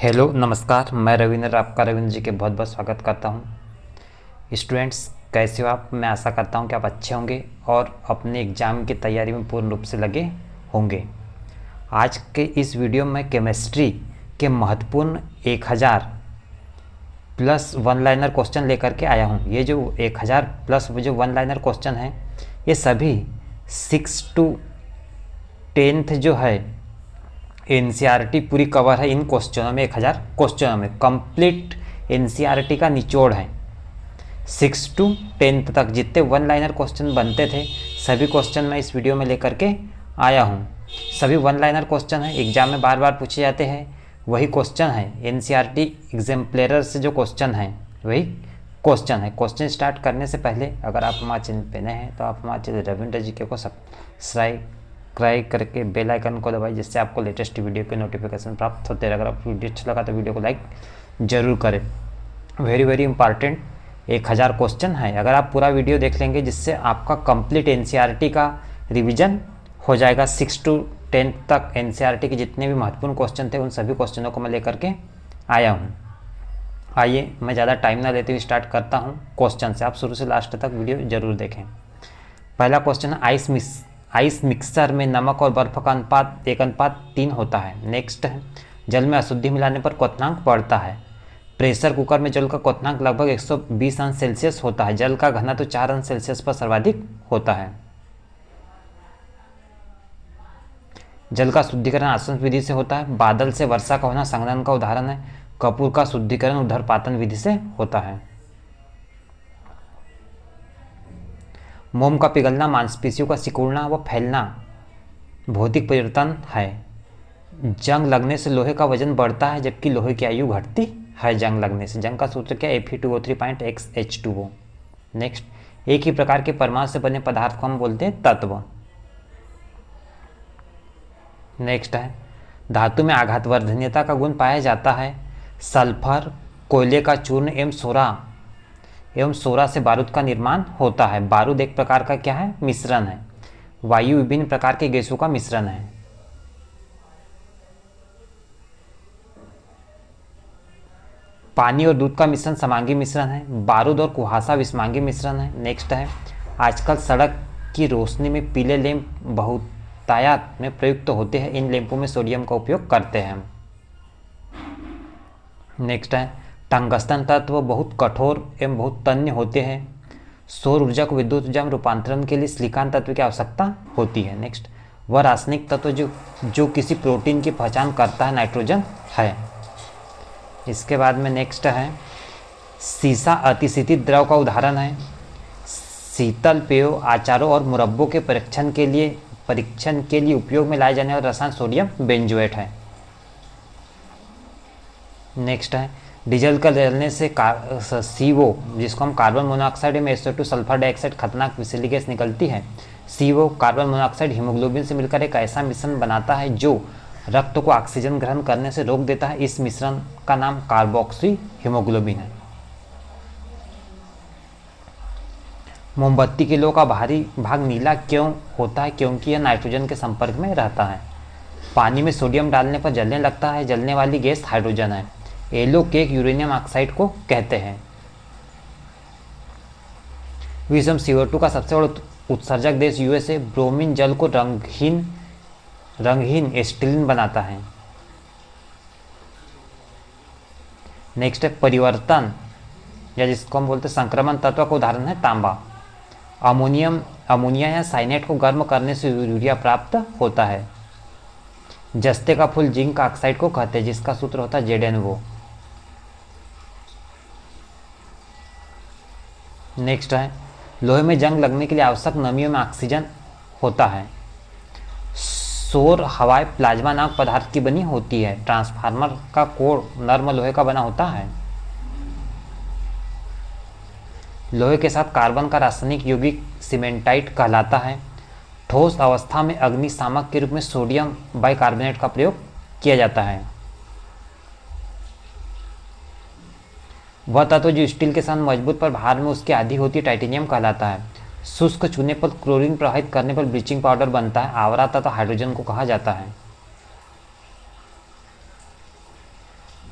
Hello नमस्कार, मैं रविंद्र आपका रविंद्र जी के बहुत बहुत स्वागत करता हूँ। स्टूडेंट्स, कैसे हो आप? मैं आशा करता हूँ कि आप अच्छे होंगे और अपने एग्ज़ाम की तैयारी में पूर्ण रूप से लगे होंगे। आज के इस वीडियो में केमिस्ट्री के महत्वपूर्ण 1000 प्लस वन लाइनर क्वेश्चन लेकर के आया हूँ। ये जो 1000 प्लस जो वन लाइनर क्वेश्चन हैं, ये सभी 6 to 10th जो है एनसीईआरटी पूरी कवर है इन क्वेश्चनों में। 1000 क्वेश्चनों में कंप्लीट एनसीईआरटी का निचोड़ है। 6 to 10th तक जितने वन लाइनर क्वेश्चन बनते थे सभी क्वेश्चन मैं इस वीडियो में लेकर के आया हूँ। सभी वन लाइनर क्वेश्चन हैं, एग्जाम में बार बार पूछे जाते हैं, वही क्वेश्चन है। एनसीईआरटी एग्जाम्पलर से जो क्वेश्चन है वही क्वेश्चन है। क्वेश्चन स्टार्ट करने से पहले अगर आप हमारे चैनल पे नए हैं तो आप हमारे चैनल रविंद्र जी के को सब्सक्राइब करके बेल आइकन को दबाइए, जिससे आपको लेटेस्ट वीडियो के नोटिफिकेशन प्राप्त होते रहे। अगर आपको वीडियो अच्छा लगा तो वीडियो को लाइक जरूर करें। वेरी वेरी इंपॉर्टेंट 1000 क्वेश्चन है। अगर आप पूरा वीडियो देख लेंगे जिससे आपका कंप्लीट एनसीईआरटी का रिवीजन हो जाएगा। 6 to 10th तक एनसीईआरटी के जितने भी महत्वपूर्ण क्वेश्चन थे उन सभी क्वेश्चनों को मैं लेकर के आया हूँ। आइए, मैं ज़्यादा टाइम ना लेते हुए स्टार्ट करता हूँ क्वेश्चन से। आप शुरू से लास्ट तक वीडियो जरूर देखें। पहला क्वेश्चन है, आइस मिक्सर में नमक और बर्फ का अनुपात 1:3 होता है। नेक्स्ट है, जल में अशुद्धि मिलाने पर क्वथनांक बढ़ता है। प्रेशर कुकर में जल का क्वथनांक लगभग 120 अंश सेल्सियस होता है। जल का घनत्व 4 अंश सेल्सियस पर सर्वाधिक होता है। जल का शुद्धिकरण आसवन विधि से होता है। बादल से वर्षा का होना संघनन का उदाहरण है। कपूर का शुद्धिकरण ऊर्ध्वपातन विधि से होता है। मोम का पिघलना, मांसपेशियों का सिकुड़ना व फैलना भौतिक परिवर्तन है। जंग लगने से लोहे का वजन बढ़ता है जबकि लोहे की आयु घटती है जंग लगने से। जंग का सूत्र क्या है? Fe2O3.xH2O। नेक्स्ट, एक ही प्रकार के परमाणु से बने पदार्थ को हम बोलते हैं तत्व। नेक्स्ट है, धातु में आघातवर्धनीयता का गुण पाया जाता है। सल्फर, कोयले का चूर्ण एवं सोरा से बारूद का निर्माण होता है। बारूद एक प्रकार का क्या है? मिश्रण है। वायु विभिन्न प्रकार के गैसों का मिश्रण है। पानी और दूध का मिश्रण समांगी मिश्रण है। बारूद और कुहासा विषमांगी मिश्रण है। नेक्स्ट है, आजकल सड़क की रोशनी में पीले लैंप बहुतायत में प्रयुक्त होते हैं। इन लैंपों में सोडियम का उपयोग करते हैं। नेक्स्ट है, टंगस्टन तत्व बहुत कठोर एवं बहुत तन्य होते हैं। सौर ऊर्जा को विद्युत ऊर्जा में रूपांतरण के लिए सिलिकॉन तत्व की आवश्यकता होती है। नेक्स्ट, वह रासायनिक तत्व जो किसी प्रोटीन की पहचान करता है नाइट्रोजन है। इसके बाद में नेक्स्ट है, सीसा अतिशीतित द्रव का उदाहरण है। शीतल पेयों, अचारों और मुरब्बों के परीक्षण के लिए उपयोग में लाए जाने वाला रसायन सोडियम बेंजोएट है। नेक्स्ट है, डीजल का जलने से CO, जिसको हम कार्बन मोनोऑक्साइड में SO2 सल्फर डाइऑक्साइड खतरनाक विषैली गैस निकलती है। CO कार्बन मोनोऑक्साइड हीमोग्लोबिन से मिलकर एक ऐसा मिश्रण बनाता है जो रक्त को ऑक्सीजन ग्रहण करने से रोक देता है। इस मिश्रण का नाम कार्बोक्सी हीमोग्लोबिन है। मोमबत्ती की लो का बाहरी भाग नीला क्यों होता है? क्योंकि यह नाइट्रोजन के संपर्क में रहता है। पानी में सोडियम डालने पर जलने लगता है। जलने वाली गैस हाइड्रोजन है। येलो केक यूरेनियम ऑक्साइड को कहते हैं। विश्व में CO2 का सबसे बड़ा उत्सर्जक देश USA ब्रोमीन जल को रंगहीन एसिटिलीन बनाता है। नेक्स्ट है, परिवर्तन या जिसको हम बोलते हैं संक्रमण तत्व का उदाहरण है तांबा। अमोनिया या साइनेट को गर्म करने से यूरिया प्राप्त होता है। जस्ते का फूल जिंक ऑक्साइड को कहते हैं, जिसका सूत्र होता है ZnO। नेक्स्ट है, लोहे में जंग लगने के लिए आवश्यक नमियों में ऑक्सीजन होता है। सौर हवाएं प्लाज्मा नामक पदार्थ की बनी होती है। ट्रांसफार्मर का कोर नर्म लोहे का बना होता है। लोहे के साथ कार्बन का रासायनिक यौगिक सीमेंटाइट कहलाता है। ठोस अवस्था में अग्निशामक के रूप में सोडियम बाइकार्बोनेट का प्रयोग किया जाता है। वह तत्व जो स्टील के साथ मजबूत पर भार में उसके आधी होती है टाइटेनियम कहलाता है। शुष्क चूने पर क्लोरीन प्रवाहित करने पर ब्लीचिंग पाउडर बनता है। आवरा तत्व हाइड्रोजन को कहा जाता है।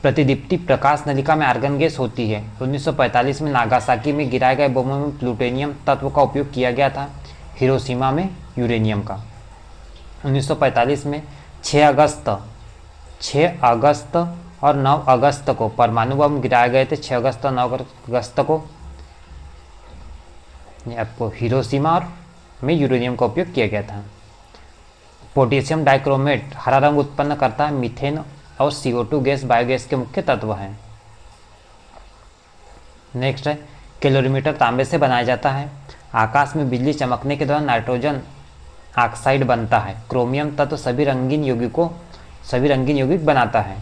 प्रतिदीप्ति प्रकाश नलिका में आर्गन गैस होती है। 1945 में नागासाकी में गिराए गए बमों में प्लूटोनियम तत्व का उपयोग किया गया था, हिरोशिमा में यूरेनियम का। 1945 में 6 अगस्त और 9 अगस्त को परमाणु बम गिराए गए थे। 6 अगस्त और 9 अगस्त को आपको हिरोशिमा और में यूरेनियम का उपयोग किया गया था। पोटेशियम डाइक्रोमेट हरा रंग उत्पन्न करता है। मीथेन और CO2 गैस बायोगैस के मुख्य तत्व हैं। नेक्स्ट है कैलोरीमीटर तांबे से बनाया जाता है। आकाश में बिजली चमकने के दौरान नाइट्रोजन ऑक्साइड बनता है। क्रोमियम तत्व सभी रंगीन यौगिक बनाता है।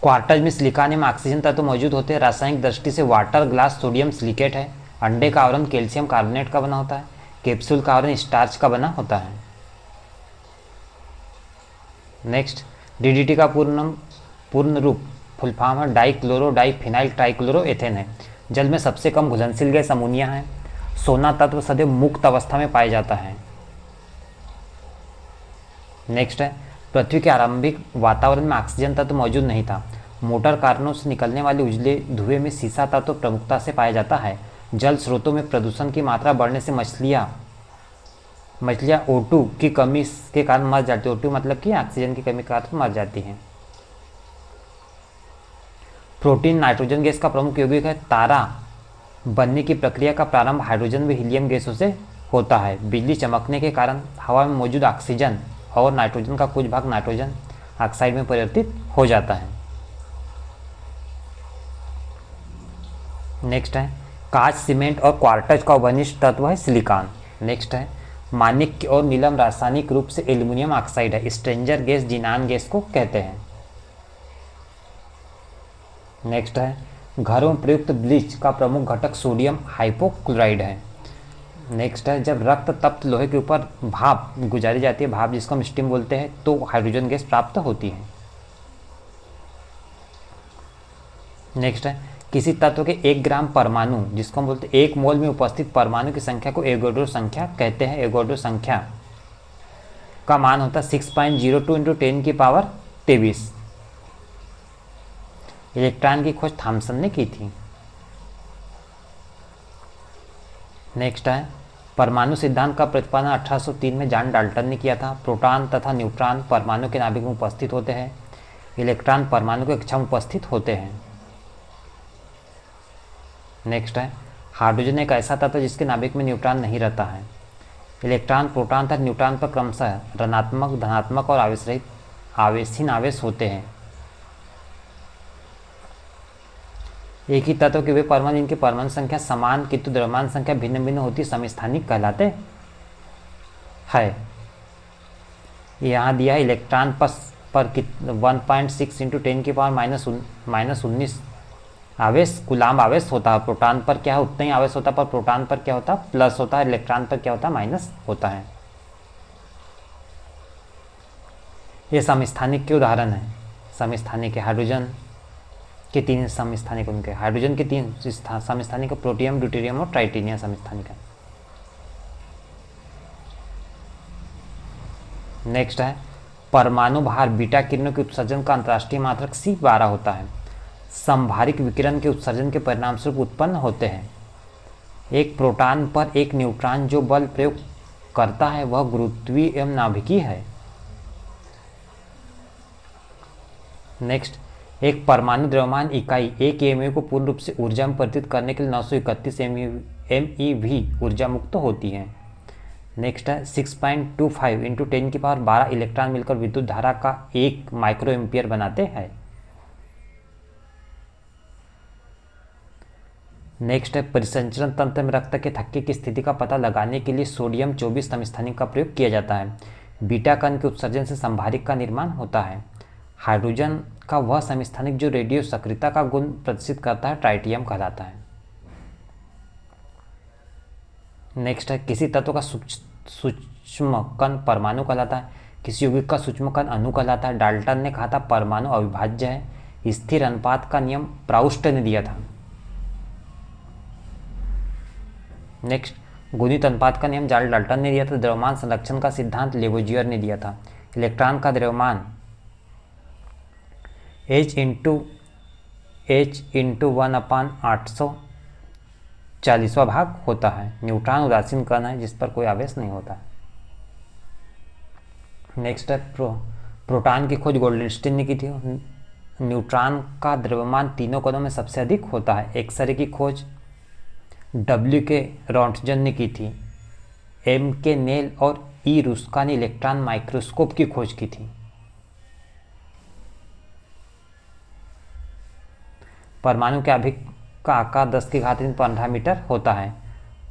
क्वार्टज में सिलिकॉन में ऑक्सीजन तत्व मौजूद होते हैं। रासायनिक दृष्टि से वाटर ग्लास सोडियम सिलिकेट है। अंडे का आवरण कैल्शियम कार्बोनेट का बना होता है। कैप्सूल का आवरण स्टार्च का बना होता है। नेक्स्ट DDT का पूर्ण रूप फुल फॉर्म है डाइक्लोरो डाइफिनाइल ट्राइक्लोरो एथेन है। जल में सबसे कम घुलनशील गैस अमोनिया है। सोना तत्व सदैव मुक्त अवस्था में पाया जाता है। नेक्स्ट है पृथ्वी के आरंभिक वातावरण में ऑक्सीजन तत्व मौजूद नहीं था। मोटर कारणों से निकलने वाले उजले धुएं में सीसा तत्व प्रमुखता से पाया जाता है। जल स्रोतों में प्रदूषण की मात्रा बढ़ने से मछलियाँ O2 की कमी के कारण मर जाती है। O2 मतलब कि ऑक्सीजन की कमी के कारण मर जाती हैं। प्रोटीन नाइट्रोजन गैस का प्रमुख यौगिक है। तारा बनने की प्रक्रिया का प्रारंभ हाइड्रोजन व हीलियम गैसों से होता है। बिजली चमकने के कारण हवा में मौजूद ऑक्सीजन और नाइट्रोजन का कुछ भाग नाइट्रोजन ऑक्साइड में परिवर्तित हो जाता है। नेक्स्ट है कांच, सीमेंट और क्वार्टज का अवनिष्ठ तत्व है सिलिकॉन। नेक्स्ट है माणिक्य और नीलम रासायनिक रूप से एल्यूमिनियम ऑक्साइड है। स्ट्रेंजर गैस जिनान गैस को कहते हैं। नेक्स्ट है घरों में प्रयुक्त ब्लीच का प्रमुख घटक सोडियम हाइपोक्लोराइड है। नेक्स्ट है जब रक्त तप्त लोहे के ऊपर भाप गुजारी जाती है, भाप जिसको हम स्टीम बोलते हैं, तो हाइड्रोजन गैस प्राप्त होती है। नेक्स्ट है किसी तत्व के 1 ग्राम परमाणु जिसको हम बोलते हैं 1 मोल में उपस्थित परमाणु की संख्या को एवोगाड्रो संख्या कहते हैं। एवोगाड्रो संख्या का मान होता है 6.02 × 10⁻23। इलेक्ट्रॉन की खोज थॉमसन ने की थी। नेक्स्ट है परमाणु सिद्धांत का प्रतिपादन 1803 में जॉन डाल्टन ने किया था। प्रोटॉन तथा न्यूट्रॉन परमाणु के नाभिक में उपस्थित होते हैं। इलेक्ट्रॉन परमाणु के कक्षा में उपस्थित होते हैं। नेक्स्ट है हाइड्रोजन एक ऐसा तत्व जिसके नाभिक में न्यूट्रॉन नहीं रहता है। इलेक्ट्रॉन प्रोटॉन तथा न्यूट्रॉन पर क्रमशः ऋणात्मक, धनात्मक और आवेशहीन आवेश होते हैं। एक ही तत्व के वे परमाणु जिनकी परमाणु संख्या समान किंतु द्रव्यमान संख्या भिन्न भिन्न होती समस्थानिक कहलाते हैं। यहाँ दिया है इलेक्ट्रॉन पर 1.6 × 10⁻⁻19 आवेश कूलाम्ब आवेश होता है। प्रोटॉन पर क्या है उतना ही आवेश होता है, पर प्रोटॉन पर क्या होता है प्लस होता है। इलेक्ट्रॉन पर क्या होता है माइनस होता है। ये समस्थानिक के उदाहरण है। समस्थानिक हाइड्रोजन के 3 समस्थानिक उनके हाइड्रोजन के 3 समस्थानिक प्रोटियम, ड्यूटेरियम और ट्राइटेनियम समस्थानिक है। नेक्स्ट है परमाणु भार बीटा किरणों के उत्सर्जन का अंतर्राष्ट्रीय मात्रक C12 होता है। संभारिक विकिरण के उत्सर्जन के परिणामस्वरूप उत्पन्न होते हैं। एक प्रोटॉन पर एक न्यूट्रॉन जो बल प्रयोग करता है वह गुरुत्वीय एवं नाभिकीय है। नेक्स्ट एक परमाणु द्रव्यमान इकाई 1 MeV को पूर्ण रूप से ऊर्जा में परिवर्तित करने के लिए 931 MeV ऊर्जा मुक्त होती है। नेक्स्ट है 6.25 × 10⁻12 इलेक्ट्रॉन मिलकर विद्युत धारा का 1 माइक्रो एम्पियर बनाते हैं। नेक्स्ट है परिसंचरण तंत्र में रक्त के थक्के की स्थिति का पता लगाने के लिए सोडियम 24 समस्थानिक का प्रयोग किया जाता है। बीटा कण के उत्सर्जन से संभारिक का निर्माण होता है। हाइड्रोजन का वह समस्थानिक जो रेडियो सक्रियता का गुण प्रदर्शित करता है ट्राइटियम कहलाता है। नेक्स्ट है किसी तत्व का सूक्ष्म कण परमाणु कहलाता है। किसी यौगिक का सूक्ष्म कण अणु कहलाता है। डाल्टन ने कहा था परमाणु अविभाज्य है। स्थिर अनुपात का नियम प्राउस्ट ने दिया था। नेक्स्ट गुणित अनुपात का नियम जॉन डाल्टन ने दिया था। द्रव्यमान संरक्षण का सिद्धांत लेवोजियर ने दिया था। इलेक्ट्रॉन का द्रव्यमान h इंटू 1/840वां भाग होता है। न्यूट्रॉन उदासीन कण है जिस पर कोई आवेश नहीं होता है। नेक्स्ट है प्रोटॉन की खोज गोल्डस्टीन ने की थी। न्यूट्रॉन का द्रव्यमान तीनों कणों में सबसे अधिक होता है। एक्सरे की खोज W के रॉन्टजन ने की थी। M के नेल और E रुस्का ने इलेक्ट्रॉन माइक्रोस्कोप की खोज की थी। परमाणु के आवेश का आकार 10⁻15 मीटर होता है।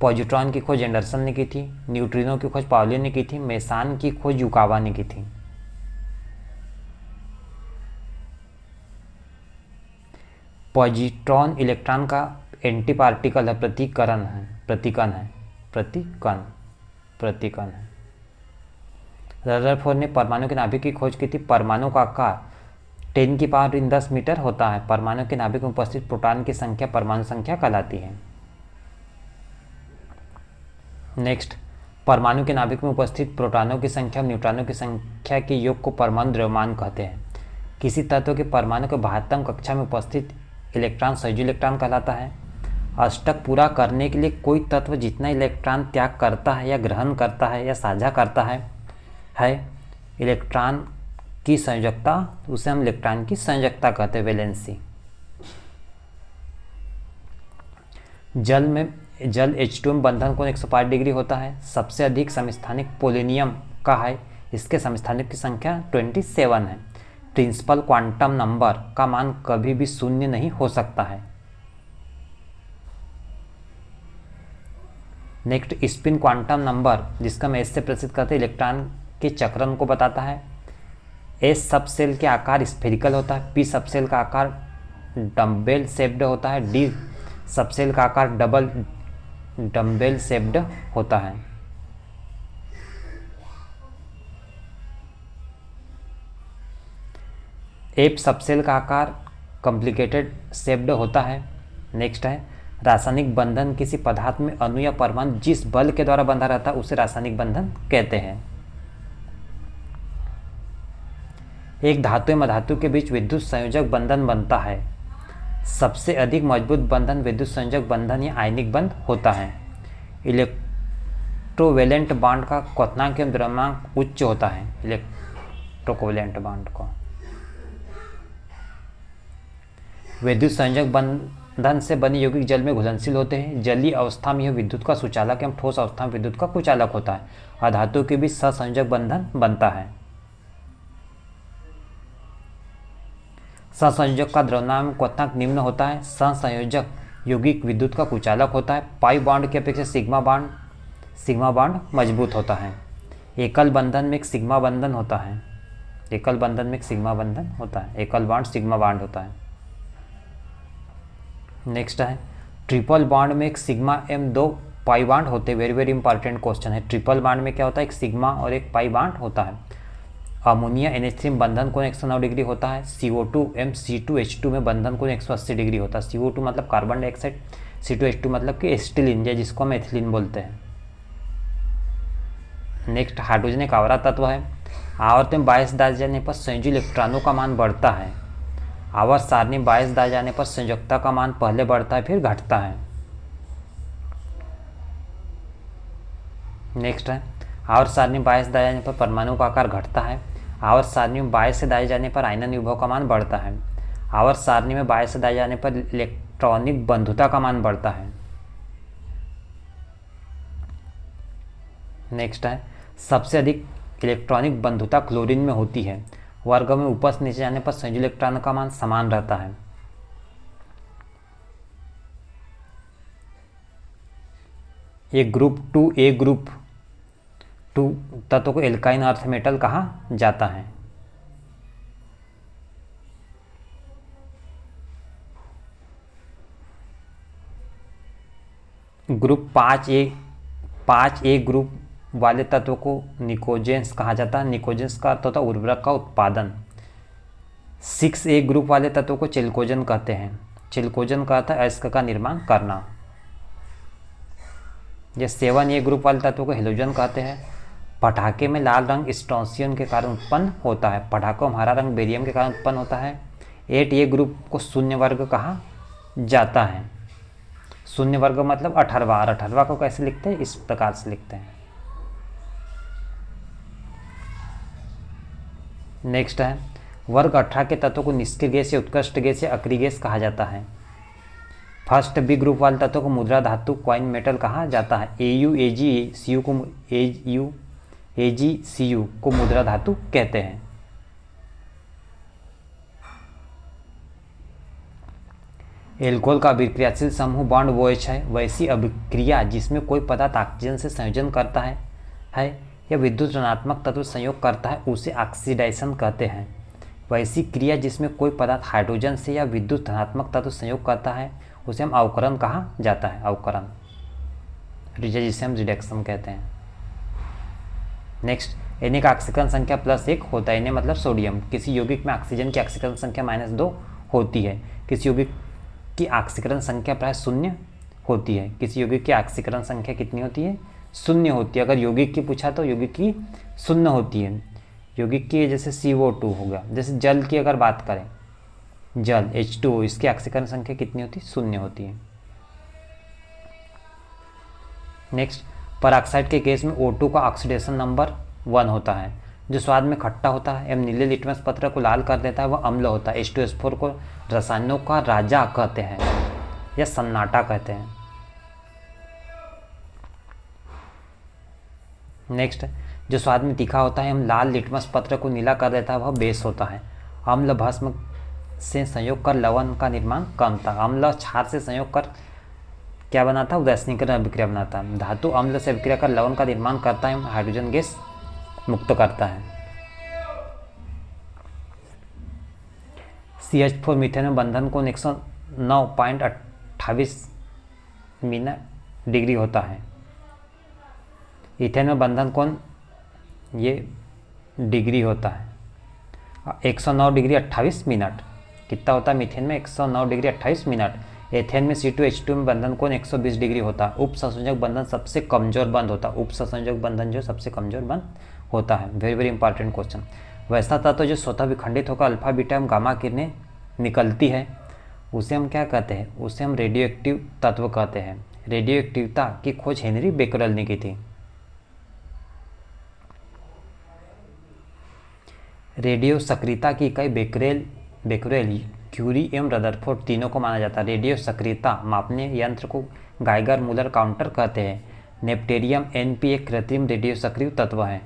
पॉजिट्रॉन की खोज एंडरसन ने की थी। न्यूट्रिनो की खोज पाउली ने की थी। मेसान की खोज युकावा ने की थी। पॉजिट्रॉन इलेक्ट्रॉन का एंटी पार्टिकल है, प्रतिकण है। रदरफोर्ड ने परमाणु के नाभिक की खोज की थी। परमाणु का आकार 10⁻10 मीटर होता है। परमाणु के नाभिक में उपस्थित प्रोटॉन की संख्या परमाणु संख्या कहलाती है। नेक्स्ट, परमाणु के नाभिक में उपस्थित प्रोटॉनों की संख्या और न्यूट्रॉनों की संख्या के योग को परमाणु द्रव्यमान कहते हैं। किसी तत्व के परमाणु के 72 कक्षा में उपस्थित इलेक्ट्रॉन संयोजी इलेक्ट्रॉन कहलाता है। अष्टक पूरा करने के लिए कोई तत्व जितना इलेक्ट्रॉन त्याग करता है या ग्रहण करता है या साझा करता है इलेक्ट्रॉन की संयोजकता, उसे हम इलेक्ट्रॉन की संयोजकता कहते हैं, वैलेंसी। जल H2 में बंधन कोण 105 डिग्री होता है। सबसे अधिक समस्थानिक पोलोनियम का है। इसके समस्थानिक की संख्या 27 है। प्रिंसिपल क्वांटम नंबर का मान कभी भी शून्य नहीं हो सकता है। नेक्स्ट, स्पिन क्वांटम नंबर जिसका हम एस से प्रसिद्ध करते हैं, इलेक्ट्रॉन के चक्रण को बताता है। एस सब सेल के आकार स्फेरिकल होता है। पी सब सेल का आकार डम्बेल शेप्ड होता है। डी सब सेल का आकार डबल डम्बेल शेप्ड होता है। एफ सब सेल का आकार कॉम्प्लिकेटेड शेप्ड होता है। नेक्स्ट है, रासायनिक बंधन किसी पदार्थ में अणु या परमाणु जिस बल के द्वारा बंधा रहता है उसे रासायनिक बंधन कहते हैं। एक धातु एवं अधातु के बीच विद्युत संयोजक बंधन बनता है। सबसे अधिक मजबूत बंधन विद्युत संयोजक बंधन या आयनिक बंध होता है। इलेक्ट्रोवेलेंट बांड का क्वथनांक एवं द्रव्यमांक उच्च होता है। इलेक्ट्रोकोवेलेंट बांड को विद्युत संयोजक बंधन से बने यौगिक जल में घुलनशील होते हैं। जलीय अवस्था में यह विद्युत का सुचालक एवं ठोस अवस्था में विद्युत का कुचालक होता है। अधातु के बीच सहसंयोजक बंधन बनता है। सहसंयोजक का द्रव्यमान क्वथनांक निम्न होता है। सहसंयोजक यौगिक विद्युत का कुचालक होता है। पाई बॉन्ड की अपेक्षा सिग्मा बॉन्ड मजबूत होता है। एकल बंधन में एक सिग्मा बंधन होता है। एकल बॉन्ड सिग्मा बॉन्ड होता है। नेक्स्ट है, ट्रिपल बॉन्ड में एक सिग्मा एम 2 पाई बॉन्ड होते हैं। वेरी इंपॉर्टेंट क्वेश्चन है। ट्रिपल बॉन्ड में क्या होता है, एक सिग्मा और एक पाई बॉन्ड होता है। अमोनिया NH3 में बंधन कोण 109 डिग्री होता है। CO2 MC2H2 में बंधन कोण 180 डिग्री होता है। CO2 मतलब कार्बन डाइऑक्साइड, C2H2 मतलब कि एसिटिलीन जिसको हम एथिलीन बोलते हैं। नेक्स्ट, हाइड्रोजन एक आवर्त तत्व है। आवर्त में बायस डाल जाने पर संयोजी इलेक्ट्रॉनों का मान बढ़ता है। आवर्त सारणी बायस डाल जाने पर संयोजकता का मान पहले बढ़ता है फिर घटता है। नेक्स्ट है, आवर्त सारणी बायस डाले जाने पर परमाणु का आकार घटता है। आवर्त सारणी में बायस से डाले जाने पर आयनन विभव का मान बढ़ता है। आवर्त सारणी में बायस से डाले जाने पर इलेक्ट्रॉनिक बंधुता का मान बढ़ता है। नेक्स्ट है, सबसे अधिक इलेक्ट्रॉनिक बंधुता क्लोरीन में होती है। वर्ग में ऊपर से नीचे जाने पर संयोजी इलेक्ट्रॉन का मान समान रहता है। ये ग्रुप 2A ग्रुप 2 तत्व को एल्काइन अर्थ मेटल कहा जाता है। ग्रुप 5A ग्रुप वाले तत्व को निकोजेंस कहा जाता है। निकोजेंस का अर्थ होता है उर्वरक का उत्पादन। 6A ग्रुप वाले तत्व को चिल्कोजन कहते हैं। चिल्कोजन का अर्थ है अयस्क का निर्माण करना। ये 7A ग्रुप वाले तत्व को हेलोजन कहते हैं। पटाखे में लाल रंग स्ट्रोंसियम के कारण उत्पन्न होता है। पटाखों में हरा रंग बेरियम के कारण उत्पन्न होता है। 8 ए ग्रुप को शून्य वर्ग कहा जाता है। शून्य वर्ग मतलब 18वां, और 18वां को कैसे लिखते हैं, इस प्रकार से लिखते हैं। नेक्स्ट है वर्ग 18 के तत्वों को निष्क्रिय गैस या उत्कृष्ट गैस या अक्रिय गैस कहा जाता है। फर्स्ट बी ग्रुप वाले तत्वों को मुद्रा धातु क्वाइन मेटल कहा जाता है। एयू एजी सी यू को मुद्रा धातु कहते हैं। एल्कोहल का अभिक्रियाशील समूह बॉन्ड OH है। वैसी अभिक्रिया जिसमें कोई पदार्थ ऑक्सीजन से संयोजन करता है या विद्युत ऋणात्मक तत्व संयोग करता है उसे ऑक्सीडेशन कहते हैं। वैसी क्रिया जिसमें कोई पदार्थ हाइड्रोजन से या विद्युत धनात्मक तत्व संयोग करता है उसे हम अवकरण कहा जाता है। अवकरण जिसे हम रिडक्शन कहते हैं। नेक्स्ट, Na का ऑक्सीकरण संख्या +1 होता है। Na मतलब सोडियम। किसी यौगिक में ऑक्सीजन की ऑक्सीकरण संख्या -2 होती है। किसी यौगिक की ऑक्सीकरण संख्या प्राय 0 होती है। किसी यौगिक की ऑक्सीकरण संख्या कितनी होती है, 0 होती है। अगर यौगिक की पूछा तो यौगिक की 0 होती है। यौगिक की जैसे CO2 हो गया। जैसे जल की अगर बात करें, जल H2O, इसकी ऑक्सीकरण संख्या कितनी होती है, 0 होती है। नेक्स्ट, परऑक्साइड के केस में O2 का ऑक्सीडेशन नंबर 1 होता है। जो स्वाद में खट्टा होता है एवं नीले लिटमस पत्र को लाल कर देता है वह अम्ल होता है। H2SO4 को रसायनों का राजा कहते हैं या सन्नाटा कहते हैं। नेक्स्ट, जो स्वाद में तीखा होता है एवं लाल लिटमस पत्र को नीला कर देता है वह बेस होता है। अम्ल भस्म से संयोग कर लवण का निर्माण करता है। अम्ल क्षार से संयोग कर क्या बनाता है, उदासीनीकरण अभिक्रिया बनाता है। धातु अम्ल से अभिक्रिया कर लवण का निर्माण करता है, हाइड्रोजन गैस मुक्त करता है। CH4 मीथेन में बंधन कोण 109.28 डिग्री होता है। इथेन में बंधन कोण ये डिग्री होता है 109 डिग्री 28 मिनट। कितना होता है मीथेन में, 109 डिग्री 28 मिनट। एथेन में C2H2 में बंधन कोण 120 डिग्री होता है। उप संयोजक बंधन सबसे कमजोर बंध होता है। उप संयोजक बंधन जो सबसे कमजोर बंध होता है। Very very important question. वैसा तत्व जो स्वतः विखंडित होकर अल्फा बीटा एवं गामा किरणें निकलती है उसे हम क्या कहते हैं, उसे हम रेडियो एक्टिव तत्व कहते हैं। रेडियो एक्टिवता की खोज हेनरी बेकरेल ने की थी। रेडियो सक्रियता की इकाई बेकरेल, क्यूरी एवं रदरफोर्ड तीनों को माना जाता है। रेडियो सक्रियता मापने यंत्र को गाइगर मूलर काउंटर कहते हैं। नेप्टेरियम NP एक कृत्रिम रेडियो सक्रिय तत्व है।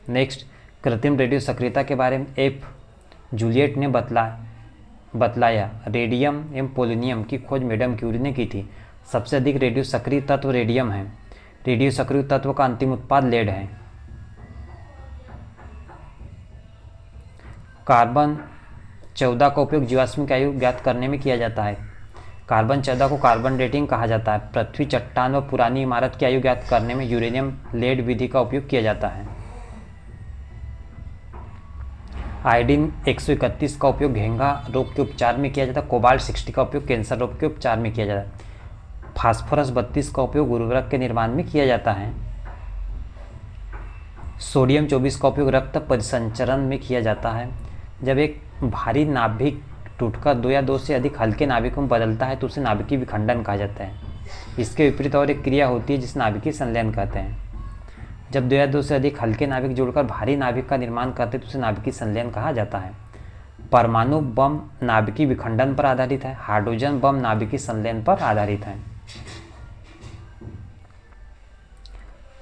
नेक्स्ट, कृत्रिम रेडियो सक्रियता के बारे में F. जूलियट ने बतलाया। रेडियम एवं पोलोनियम की खोज मैडम क्यूरी ने की थी। सबसे अधिक रेडियो सक्रिय तत्व रेडियम है। रेडियो सक्रिय तत्व का अंतिम उत्पाद लेड है। कार्बन 14 का उपयोग जीवाश्म आयु ज्ञात करने में किया जाता है। कार्बन 14 को कार्बन डेटिंग कहा जाता है। पृथ्वी, चट्टान व पुरानी इमारत की आयु ज्ञात करने में यूरेनियम लेड विधि का उपयोग किया जाता है। आयोडीन 131 का उपयोग घेंघा रोग के उपचार में किया जाता है। कोबाल्ट 60 का उपयोग कैंसर रोग के उपचार में किया जाता है। फास्फोरस 32 का उपयोग उर्वरक के निर्माण में किया जाता है। सोडियम 24 का उपयोग रक्त परिसंचरण में किया जाता है। जब एक भारी नाभिक टूटकर 2 या 2 से अधिक हल्के नाभिकों में बदलता है तो उसे नाभिकीय विखंडन कहा जाता है। इसके विपरीत और एक क्रिया होती है जिसे नाभिकीय संलयन कहते हैं। जब 2 या 2 से अधिक हल्के नाभिक जुड़कर भारी नाभिक का निर्माण करते हैं तो उसे नाभिकीय संलयन कहा जाता है। परमाणु बम नाभिकीय विखंडन पर आधारित है। हाइड्रोजन बम नाभिकीय संलयन पर आधारित है।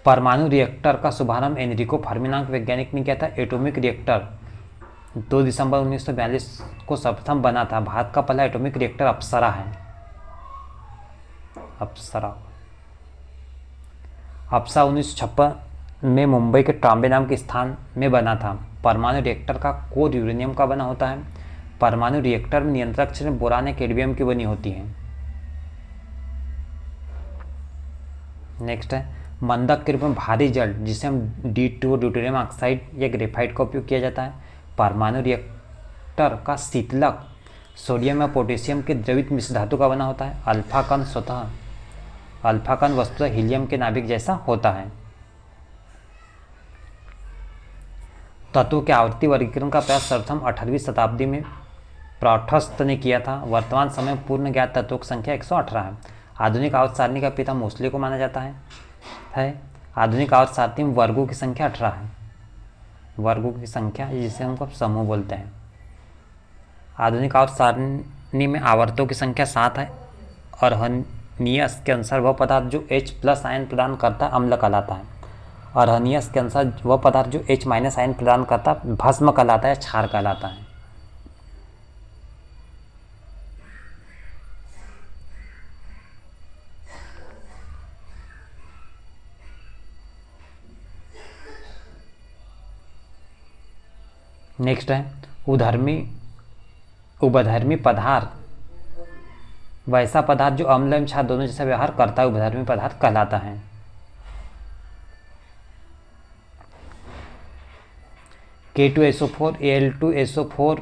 परमाणु रिएक्टर का शुभारंभ एनरिको फर्मी नामक वैज्ञानिक ने किया था। एटॉमिक रिएक्टर 2 दिसंबर 1942 को सर्वप्रथम बना था। भारत का पहला एटॉमिक रिएक्टर अप्सरा है। अप्सरा 1956 में मुंबई के ट्राम्बे नाम के स्थान में बना था। परमाणु रिएक्टर का कोर यूरेनियम का बना होता है। परमाणु रिएक्टर में नियंत्रक क्षेत्र बोरान या कैडमियम की बनी होती है। नेक्स्ट है मंदक के रूप में भारी जल जिसे हम D2 ड्यूटेरियम ऑक्साइड या ग्रेफाइट का उपयोग किया जाता है। परमाणु रिएक्टर का शीतलक सोडियम या पोटेशियम के द्रवित मिश्र धातु का बना होता है। अल्फा कण स्वतः अल्फा कण वस्तुतः हीलियम के नाभिक जैसा होता है। तत्वों के आवर्ती वर्गीकरण का प्रयास सर्वप्रथम 18वीं शताब्दी में प्रॉटस्ट ने किया था। वर्तमान समय में पूर्ण ज्ञात तत्वों की संख्या 118 है। आधुनिक आवर्त सारणी का पिता मोस्ले को माना जाता है। आधुनिक आवर्त सारणी में वर्गों की संख्या 18 है। वर्गों की संख्या जिसे हम समूह बोलते हैं। आधुनिक आवर्त सारणी में आवर्तों की संख्या 7 है। अर्हनियस के अनुसार वह पदार्थ जो H+ आयन प्रदान करता है अम्ल कहलाता है। अर्हनियस के अनुसार वह पदार्थ जो H- आयन प्रदान करता है भस्म कहलाता है, क्षार कहलाता है। नेक्स्ट है उभधर्मी पदार्थ वैसा पदार्थ जो अम्ल एवं क्षार दोनों जैसा व्यवहार करता है उभधर्मी पदार्थ कहलाता है। K2SO4 Al2SO4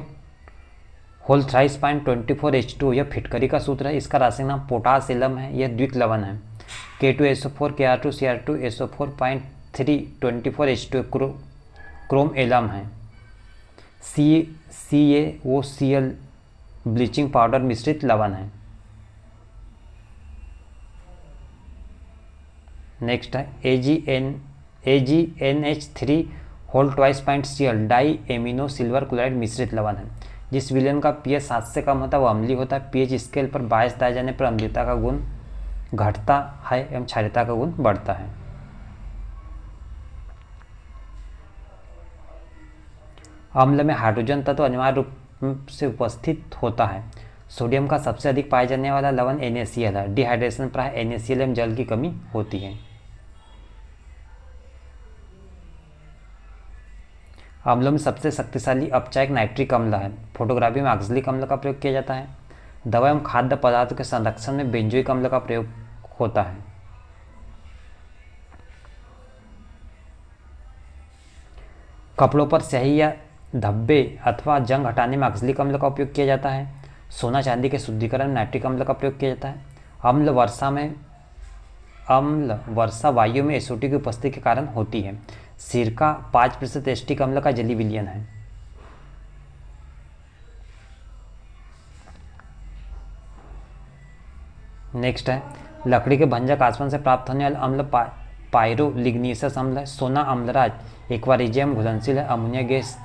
whole thrice point 24H2 यह फिटकरी का सूत्र है। इसका रासायनिक नाम पोटास एलम है। यह द्विक लवण है। K2SO4 Kr2Cr2SO4.3 24H2 chrome alum है। CaOCl ब्लीचिंग पाउडर मिश्रित लवण है। नेक्स्ट है AgNH3 whole twice point Cl di amino silver chloride मिश्रित लवण है। जिस विलयन का pH 7 से कम होता है वह अम्लीय होता है। pH स्केल पर 22 दाए जाने पर अम्लीयता का गुण घटता है एवं क्षारीयता का गुण बढ़ता है। अम्ल में हाइड्रोजन तत्व अनिवार्य रूप से उपस्थित होता है। सोडियम का सबसे अधिक पाया जाने वाला लवण NaCl है। डिहाइड्रेशन प्राय NaCl में जल की कमी होती है। अम्लों में सबसे शक्तिशाली अपचायक नाइट्रिक अम्ल है। फोटोग्राफी में ऑक्सैलिक अम्ल का प्रयोग किया जाता है। दवा एवं खाद्य पदार्थों के संरक्षण में बेंजोइक अम्ल का प्रयोग होता है। कपड़ों पर स्याही या धब्बे अथवा जंग हटाने में ऑक्सैलिक अम्ल का उपयोग किया जाता है। सोना चांदी के शुद्धिकरण में नाइट्रिक अम्ल का प्रयोग किया जाता है। अम्ल वर्षा वायु में एसिडिटी की उपस्थिति के कारण होती है। सिरका 5% एसिटिक अम्ल का जलीय विलयन है। नेक्स्ट है लकड़ी के भंजक आसवन से प्राप्त होने वाला अम्ल पायरोलिग्नियस अम्ल है। सोना अम्लराज एक्वारिजियम घुलनशील है। अमोनिया गैस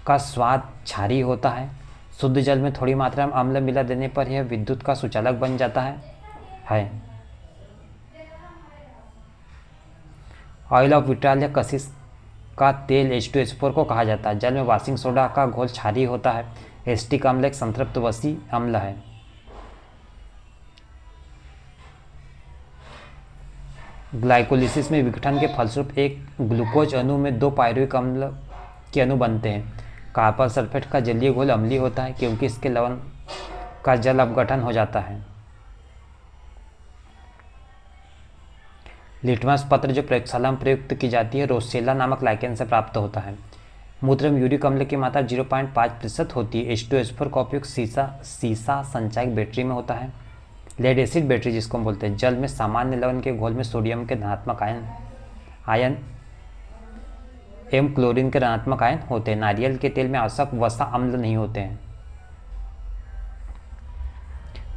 का स्वाद क्षारीय होता है। शुद्ध जल में थोड़ी मात्रा में अम्ल मिला देने पर यह विद्युत का सुचालक बन जाता है। ऑयल ऑफ विट्राल या कशिश का तेल H2SO4 को कहा जाता है। जल में वाशिंग सोडा का घोल क्षारीय होता है। एसिटिक अम्ल एक संतृप्त वसी अम्ल है। ग्लाइकोलिसिस में विघटन के फलस्वरूप एक ग्लूकोज अणु में 2 पायरुविक अम्ल के अणु बनते हैं। कार्बन सल्फेट का जलीय घोल अम्लीय होता है क्योंकि इसके लवण का जल अपघटन हो जाता है। लिटमस पत्र जो प्रयोगशाला में प्रयुक्त की जाती है रोसेला नामक लाइकेन से प्राप्त होता है। मूत्र में यूरिक अम्ल की मात्रा 0.5% होती है। H2SO4 का उपयोग सीसा संचायक बैटरी में होता है। लेड एसिड बैटरी जिसको हम बोलते हैं। जल में सामान्य लवण के घोल में सोडियम के धनात्मक आयन एवं क्लोरीन के ऋणात्मक आयन होते हैं। नारियल के तेल में आवश्यक वसा अम्ल नहीं होते हैं।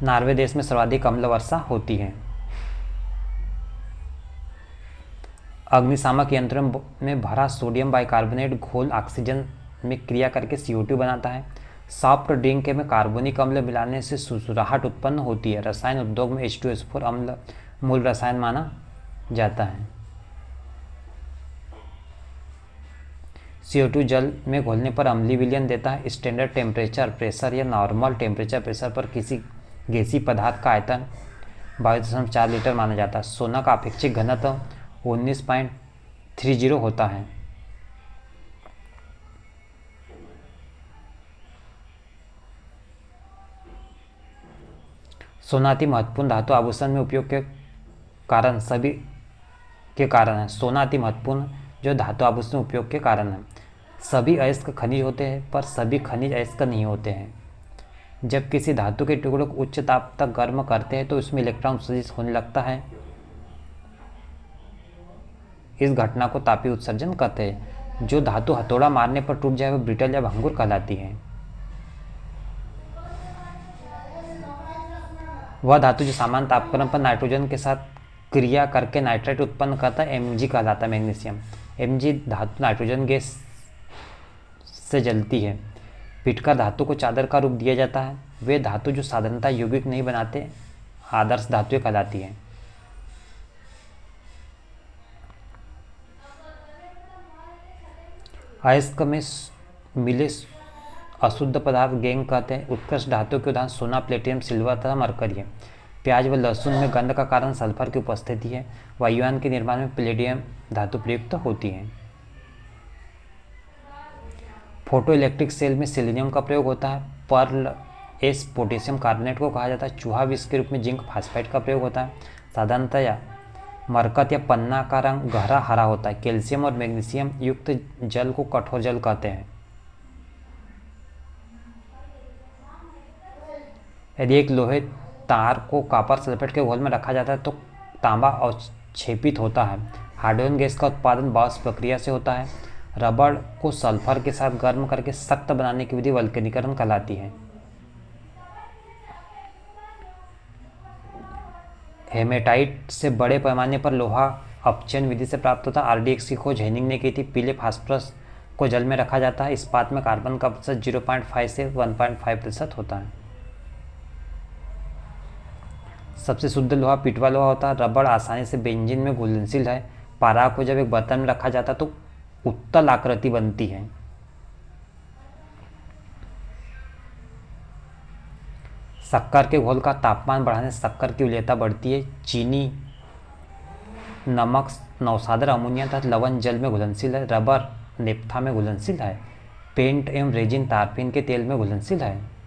नॉर्वे देश में सर्वाधिक अम्ल वर्षा होती है। अग्निशामक यंत्रों में भरा सोडियम बाइकार्बोनेट घोल ऑक्सीजन में क्रिया करके CO2 बनाता है। सॉफ्ट ड्रिंक में कार्बोनिक अम्ल मिलाने से सुसुराहट उत्पन्न होती है। रसायन उद्योग में H2SO4 अम्ल मूल रसायन माना जाता है। CO2 जल में घोलने पर अम्लीय विलयन देता है। स्टैंडर्ड टेम्परेचर प्रेशर या नॉर्मल टेम्परेचर प्रेशर पर किसी गैसीय पदार्थ का आयतन 22.4 लीटर माना जाता है। सोना का अपेक्षित घनत्व 19.30 होता है। सोना अति महत्वपूर्ण धातु आभूषण में उपयोग के कारण है। सोना अति महत्वपूर्ण जो धातु आभूषण में उपयोग के कारण है। सभी अयस्क खनिज होते हैं पर सभी खनिज अयस्क नहीं होते हैं। जब किसी धातु के टुकड़े को उच्च ताप तक गर्म करते हैं तो उसमें इलेक्ट्रॉन उत्सर्जित होने लगता है। इस घटना को तापीय उत्सर्जन कहते हैं। जो धातु हथौड़ा मारने पर टूट जाए वह ब्रिटल या भंगुर कहलाती है। वह धातु जो सामान्य तापक्रम पर नाइट्रोजन के साथ क्रिया करके नाइट्रेट उत्पन्न करता है Mg कहलाता है। मैग्नीशियम। Mg धातु नाइट्रोजन गैस से जलती है। पीटकर धातु को चादर का रूप दिया जाता है। वे धातु जो साधारणतः यौगिक नहीं बनाते आदर्श धातुएं कहलाती हैं। अयस्क में मिले अशुद्ध पदार्थ गैंग कहते हैं। उत्कृष्ट धातु के उदाहरण सोना, प्लेटिनम, सिल्वर तथा मरकरी है। प्याज व लहसुन में गंध का कारण सल्फर की उपस्थिति है। वायुयान के निर्माण में प्लेडियम धातु प्रयुक्त होती है। फोटो इलेक्ट्रिक सेल में सेलेनियम का प्रयोग होता है। पर्ल एस पोटेशियम कार्बोनेट को कहा जाता है। चूहा विष के रूप में जिंक फास्फाइड का प्रयोग होता है। साधारणतया मरकत या पन्ना का रंग गहरा हरा होता है। कैल्शियम और मैग्नीशियम युक्त जल को कठोर जल कहते हैं। यदि एक लोहे तार को कॉपर सल्फेट के घोल में रखा जाता है तो तांबा अवक्षेपित होता है। हाइड्रोजन गैस का उत्पादन वाष्प प्रक्रिया से होता है। रबड़ को सल्फर के साथ गर्म करके सख्त बनाने की विधि वल्कनीकरण कहलाती है। हेमेटाइट से बड़े पैमाने पर लोहा अपचयन विधि से प्राप्त होता है। RDX की खोज हेनिंग ने की थी। पीले फास्फोरस को जल में रखा जाता है। इस्पात में कार्बन का प्रतिशत 0.5 से 1.5% होता है। सबसे शुद्ध लोहा पिटवा लोहा होता है। रबड़ आसानी से बेंजीन में घुलनशील है। पारा को जब एक बर्तन में रखा जाता है तो उत्तल आकृति बनती है। शक्कर के घोल का तापमान बढ़ाने से शक्कर की उलेयता बढ़ती है। चीनी, नमक, नौसादर, अमोनिया तथा लवण जल में घुलनशील है। रबर नेप्था में घुलनशील है। पेंट एवं रेजिन तारपीन के तेल में घुलनशील है।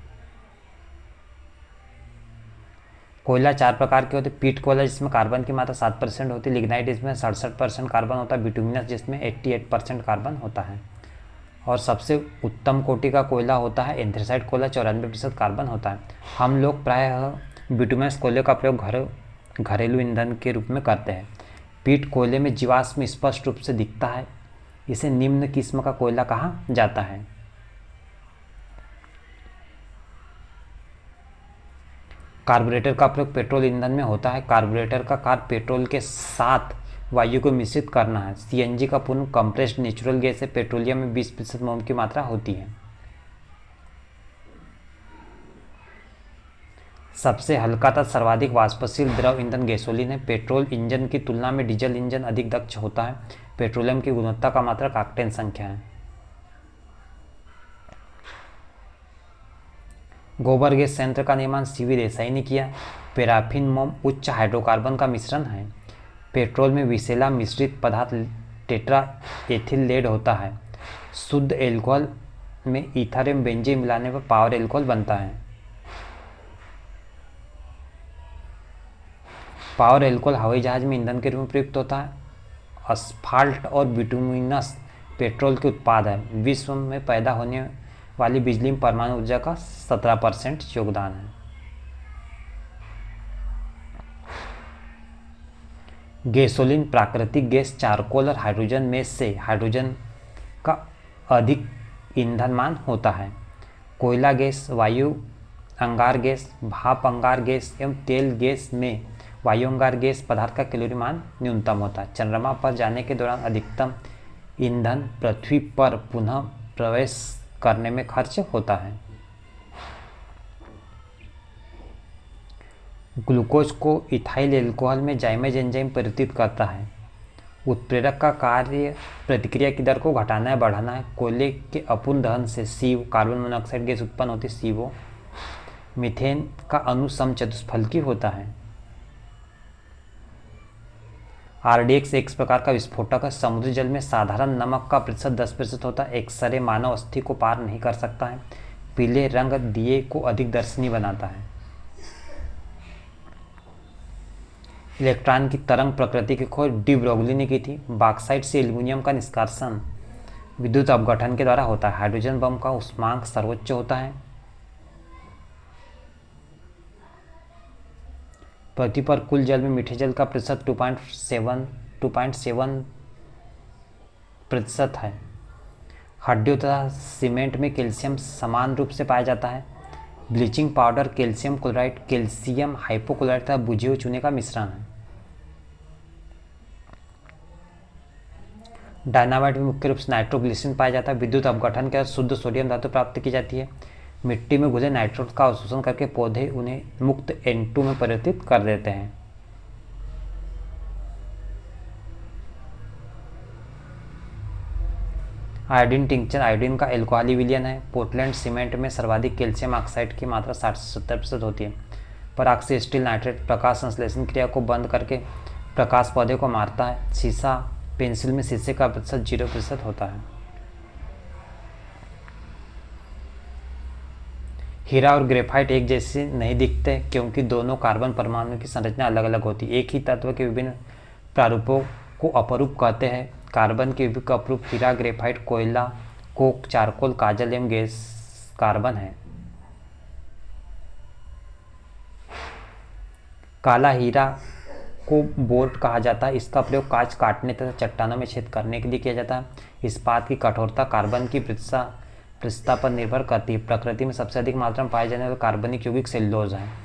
कोयला 4 प्रकार के होते हैं। पीट कोयला जिसमें कार्बन की मात्रा 7% होती है। लिग्नाइट जिसमें 67% कार्बन होता है। बिटुमिनस जिसमें 88% कार्बन होता है। और सबसे उत्तम कोटि का कोयला होता है एंथ्रेसाइट कोयला, 94% कार्बन होता है। हम लोग प्रायः बिटुमिनस कोयले का प्रयोग घरेलू ईंधन के रूप में करते हैं। पीट कोयले में जीवाश्म स्पष्ट रूप से दिखता है। इसे निम्न किस्म का कोयला कहा जाता है। कार्बोरेटर का प्रयोग पेट्रोल ईंधन में होता है। कार्बोरेटर का कार्य पेट्रोल के साथ वायु को मिश्रित करना है। CNG का पूर्ण कंप्रेस्ड नेचुरल गैस है। पेट्रोलियम में 20% मोम की मात्रा होती है। सबसे हल्का तथा सर्वाधिक वाष्पशील द्रव ईंधन गैसोलीन है। पेट्रोल इंजन की तुलना में डीजल इंजन अधिक दक्ष होता है। पेट्रोलियम की गुणवत्ता का मात्रक ऑक्टेन संख्या है। गोबर गैस संयंत्र का निर्माण CV देसाई ने किया। पैराफिन मोम उच्च हाइड्रोकार्बन का मिश्रण है। पेट्रोल में विषैला मिश्रित पदार्थ टेट्रा एथिल लेड होता है। शुद्ध एल्कोहल में ईथर एवं बेंजीन मिलाने पर पावर एल्कोहल बनता है। पावर एल्कोहल हवाई जहाज में ईंधन के रूप में प्रयुक्त होता है। असफाल्ट और बिटुमिनस पेट्रोल के उत्पाद है। विश्व में पैदा होने वाली बिजली में परमाणु ऊर्जा का 17% योगदान है। गैसोलीन प्राकृतिक गैस चारकोल और हाइड्रोजन में से हाइड्रोजन का अधिक ईंधनमान होता है। कोयला गैस, वायु अंगार गैस, भाप अंगार गैस एवं तेल गैस में वायु अंगार गैस पदार्थ का कैलोरी मान न्यूनतम होता है। चंद्रमा पर जाने के दौरान अधिकतम ईंधन पृथ्वी पर पुनः प्रवेश करने में खर्च होता है। ग्लूकोज को इथाइल एल्कोहल में जाइमेज एंजाइम परिवर्तित करता है। उत्प्रेरक का कार्य प्रतिक्रिया की दर को घटाना है बढ़ाना है। कोयले के अपूर्ण दहन से CO कार्बन मोनोऑक्साइड गैस उत्पन्न होती है। CO मीथेन का अणु समचतुष्फलकी होता है। RDX एक प्रकार का विस्फोटक है। समुद्री जल में साधारण नमक का प्रतिशत 10% होता है। एक्सरे मानव अस्थि को पार नहीं कर सकता है। पीले रंग दिए को अधिक दर्शनीय बनाता है। इलेक्ट्रॉन की तरंग प्रकृति की खोज डी ब्रोगली ने की थी। बॉक्साइट से एल्युमिनियम का निष्कासन विद्युत अपघटन के द्वारा होता है। हाइड्रोजन बम का उष्मांक सर्वोच्च होता है। पृथ्वी पर कुल जल में मीठे जल का प्रतिशत 2.7 प्रतिशत है। हड्डियों तथा सीमेंट में कैल्शियम समान रूप से पाया जाता है। Bleaching powder calcium chloride, calcium hypochlorite तथा बुझे हुए चूने का मिश्रण है। डायनामाइट में मुख्य रूप से नाइट्रोग्लिसरीन पाया जाता है। विद्युत अपघटन के बाद शुद्ध सोडियम धातु प्राप्त की जाती है। मिट्टी में घुले नाइट्रोजन का अवशोषण करके पौधे उन्हें मुक्त N2 में परिवर्तित कर देते हैं। आयोडीन टिंक्चर आयोडीन का एल्कोहली विलयन है। पोर्टलैंड सीमेंट में सर्वाधिक कैल्शियम ऑक्साइड की मात्रा 60 से 70% होती है। पराक्सी स्टील नाइट्रेट प्रकाश संश्लेषण क्रिया को बंद करके प्रकाश पौधे को मारता है। शीशा पेंसिल में शीशे का प्रतिशत 0% होता है। हीरा और ग्रेफाइट एक जैसे नहीं दिखते क्योंकि दोनों कार्बन परमाणु की संरचना अलग अलग होती है। एक ही तत्व के विभिन्न प्रारूपों को अपरूप कहते हैं। कार्बन के विभिन्न अपरूप हीरा, ग्रेफाइट, कोयला, कोक, चारकोल, काजल एवं गैस कार्बन है। काला हीरा को बोर्ड कहा जाता है। इसका प्रयोग कांच काटने तथा चट्टानों में छेद करने के लिए किया जाता है। इस्पात की कठोरता कार्बन की प्रतिशतता पर निर्भर करती है। प्रकृति में सबसे अधिक मात्रा में पाए जाने वाले कार्बनिक यौगिक सेल्यूलोज है।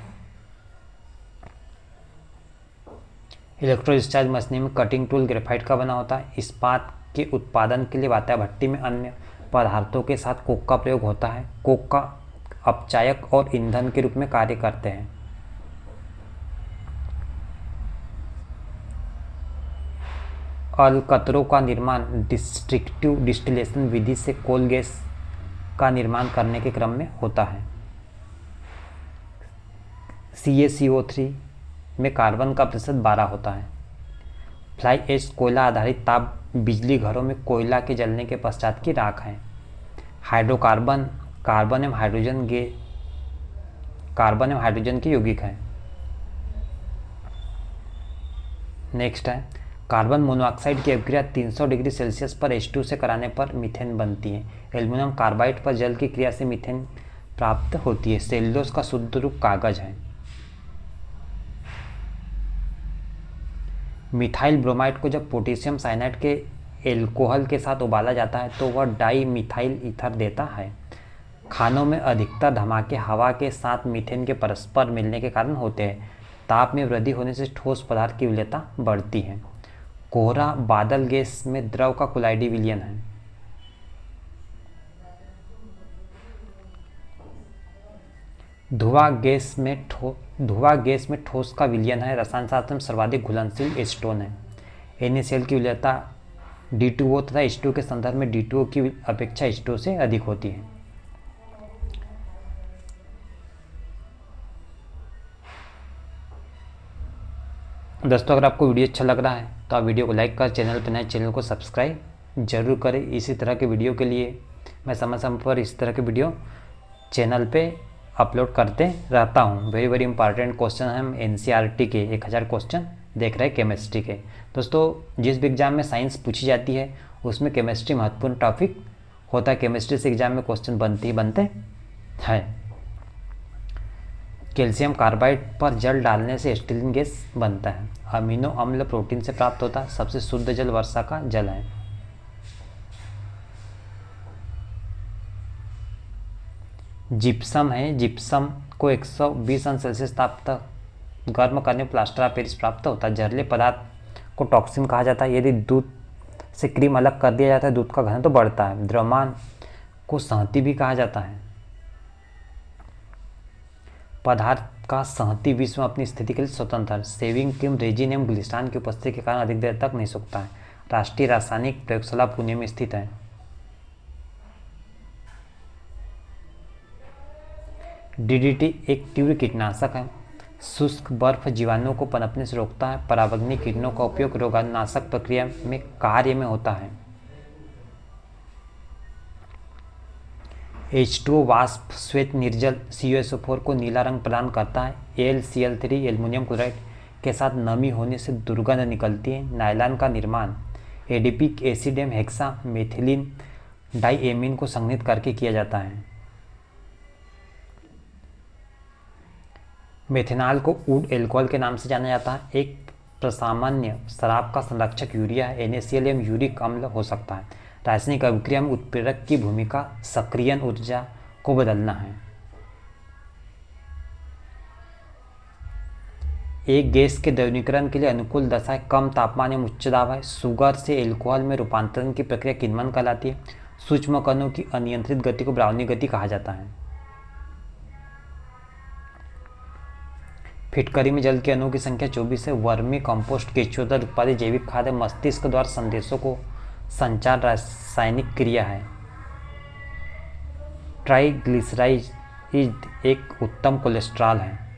इलेक्ट्रो डिस्चार्ज मशीन में कटिंग टूल ग्रेफाइट का बना होता है। इस्पात के उत्पादन के लिए वाता भट्टी में अन्य पदार्थों के साथ कोक का प्रयोग होता है। कोक का अपचायक और ईंधन के रूप में कार्य करते हैं। अलकतरों का निर्माण डिस्ट्रिक्टिव डिस्टिलेशन विधि से कोल गैस का निर्माण करने के क्रम में होता है। CaCO3 में कार्बन का प्रतिशत 12 होता है। फ्लाई ऐश कोयला आधारित ताप बिजली घरों में कोयला के जलने के पश्चात की राख है। हाइड्रोकार्बन कार्बन एवं हाइड्रोजन के यौगिक हैं। नेक्स्ट है कार्बन मोनोऑक्साइड की अभिक्रिया 300 डिग्री सेल्सियस पर H2 से कराने पर मीथेन बनती है। एल्युमिनियम कार्बाइड पर जल की क्रिया से मीथेन प्राप्त होती है। सेल्यूलोज का शुद्ध रूप कागज है। मिथाइल ब्रोमाइड को जब पोटेशियम साइनाइड के एल्कोहल के साथ उबाला जाता है तो वह डाई मिथाइल ईथर देता है। खानों में अधिकतर धमाके हवा के साथ मीथेन के परस्पर मिलने के कारण होते हैं। ताप में वृद्धि होने से ठोस पदार्थ की विलेयता बढ़ती है। कोहरा बादल गैस में द्रव का कोलाइडी विलयन है। धुआं गैस में ठोस का विलयन है। रसायन शास्त्र में सर्वाधिक घुलनशील एसीटोन है। NaCl की विलेयता D2O तथा H2 के संदर्भ में D2O की अपेक्षा H2O से अधिक होती है। दोस्तों अगर आपको वीडियो अच्छा लग रहा है तो आप वीडियो को लाइक कर, चैनल पर नए चैनल को सब्सक्राइब जरूर करें। इसी तरह के वीडियो के लिए मैं समय समय पर इस तरह के वीडियो चैनल पे अपलोड करते रहता हूँ। वेरी वेरी इंपॉर्टेंट क्वेश्चन हम NCERT के 1000 क्वेश्चन देख रहे हैं केमिस्ट्री के। दोस्तों जिस भी एग्जाम में साइंस पूछी जाती है उसमें केमिस्ट्री महत्वपूर्ण टॉपिक होता है। केमिस्ट्री से एग्जाम में क्वेश्चन बनते हैं। कैल्शियम कार्बाइड पर जल डालने से एसिटिलीन गैस बनता है। अमीनो अम्ल प्रोटीन से प्राप्त होता है। सबसे शुद्ध जल वर्षा का जल है। जिप्सम है। जिप्सम को 120 अंश सेल्सियस ताप तक गर्म करने प्लास्टर ऑफ पेरिस प्राप्त होता है। जहरीले पदार्थ को टॉक्सिन कहा जाता है। यदि दूध से क्रीम अलग कर दिया जाता है दूध का घनत्व तो बढ़ता है। द्रव्यमान को संहति भी कहा जाता है। पदार्थ का संहति विश्व में अपनी स्थिति के लिए स्वतंत्र है। सेविंग क्रीम रेजिन एवं ग्लिसरॉल की उपस्थिति के कारण अधिक देर तक नहीं सूखता है। राष्ट्रीय रासायनिक प्रयोगशाला पुणे में स्थित है। DDT एक तीव्र कीटनाशक है। शुष्क बर्फ जीवाणुओं को पनपने से रोकता है। पराबैंगनी किरणों का उपयोग रोगाणुनाशक प्रक्रिया में कार्य में होता है। H2O वाष्प श्वेत निर्जल CuSO4 को नीला रंग प्रदान करता है। AlCl3 एल्युमिनियम क्लोराइड के साथ नमी होने से दुर्गंध निकलती है। नायलॉन का निर्माण एडिपिक एसिड एवं हेक्सा मेथिलीन डाइएमीन को संघनित करके किया जाता है। मेथेनॉल को वुड एल्कोहल के नाम से जाना जाता है। एक प्रसामान्य शराब का संरक्षक यूरिया है। NaCl एवं यूरिक अम्ल हो सकता है। रासायनिक अभिक्रिया में उत्प्रेरक की भूमिका सक्रियण ऊर्जा को बदलना है। एक गैस के द्रवीकरण के लिए अनुकूल दशाएं कम तापमान एवं उच्च दाब है। शुगर से एल्कोहल में रूपांतरण की प्रक्रिया किण्वन कहलाती है। सूक्ष्म कणों की अनियंत्रित गति को ब्राउनी गति कहा जाता है। फिटकरी में जल के अणुओं की संख्या 24 है। वर्मी कंपोस्ट केंचुआ द्वारा उत्पादित जैविक खाद है। मस्तिष्क द्वारा संदेशों को संचार रासायनिक क्रिया है। ट्राइग्लिसराइड एक उत्तम कोलेस्ट्रॉल है।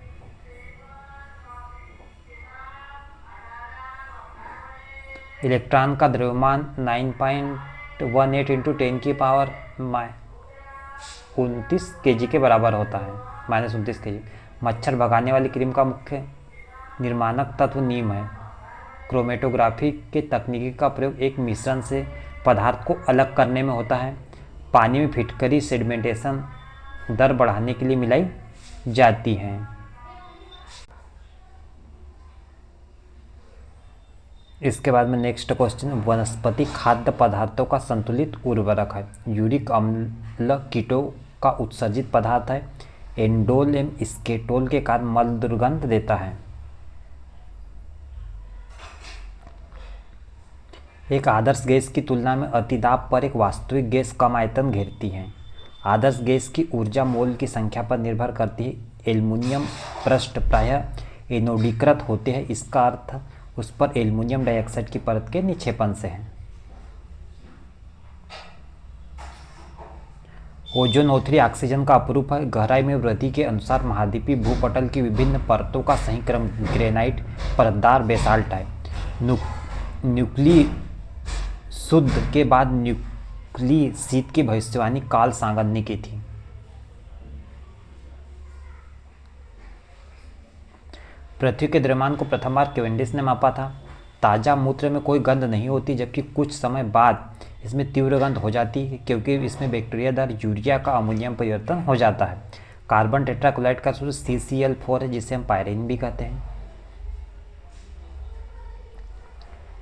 इलेक्ट्रॉन का द्रव्यमान 9.18 इंटू 10 की पावर -29 kg के बराबर होता है, -29 kg। मच्छर भगाने वाली क्रीम का मुख्य निर्माणक तत्व नीम है। क्रोमेटोग्राफी के तकनीकी का प्रयोग एक मिश्रण से पदार्थ को अलग करने में होता है। पानी में फिटकरी सेडिमेंटेशन दर बढ़ाने के लिए मिलाई जाती हैं। इसके बाद में नेक्स्ट क्वेश्चन, वनस्पति खाद्य पदार्थों का संतुलित उर्वरक है। यूरिक अम्ल कीटों का उत्सर्जित पदार्थ है। एंडोल एवं स्केटोल के कारण मल दुर्गंध देता है। एक आदर्श गैस की तुलना में अतिदाब पर एक वास्तविक गैस कम आयतन घेरती है। आदर्श गैस की ऊर्जा मोल की संख्या पर निर्भर करती है। एल्युमिनियम पृष्ठ प्रायः एनोडीकृत होते हैं। इसका अर्थ उस पर एल्युमिनियम डाइऑक्साइड की परत के निक्षेपण से है। ओजोन O3 ऑक्सीजन का अपरूप है। गहराई में वृद्धि के अनुसार महाद्वीपीय भूपटल की विभिन्न परतों का सही क्रम ग्रेनाइट परतदार बेसाल्ट है। न्यूक्ली शुद्ध के बाद न्यूक्ली शीत की भविष्यवाणी कार्ल सांगन ने की थी। पृथ्वी के द्रव्यमान को प्रथम बार कैवेंडिश ने मापा था। ताज़ा मूत्र में कोई गंध नहीं होती, जबकि कुछ समय बाद इसमें तीव्र गंध हो जाती है, क्योंकि इसमें बैक्टीरिया द्वारा यूरिया का अमोनियम परिवर्तन हो जाता है। कार्बन टेट्राक्लोराइड का सूत्र CCl4 है, जिसे हम पायरीन भी कहते हैं।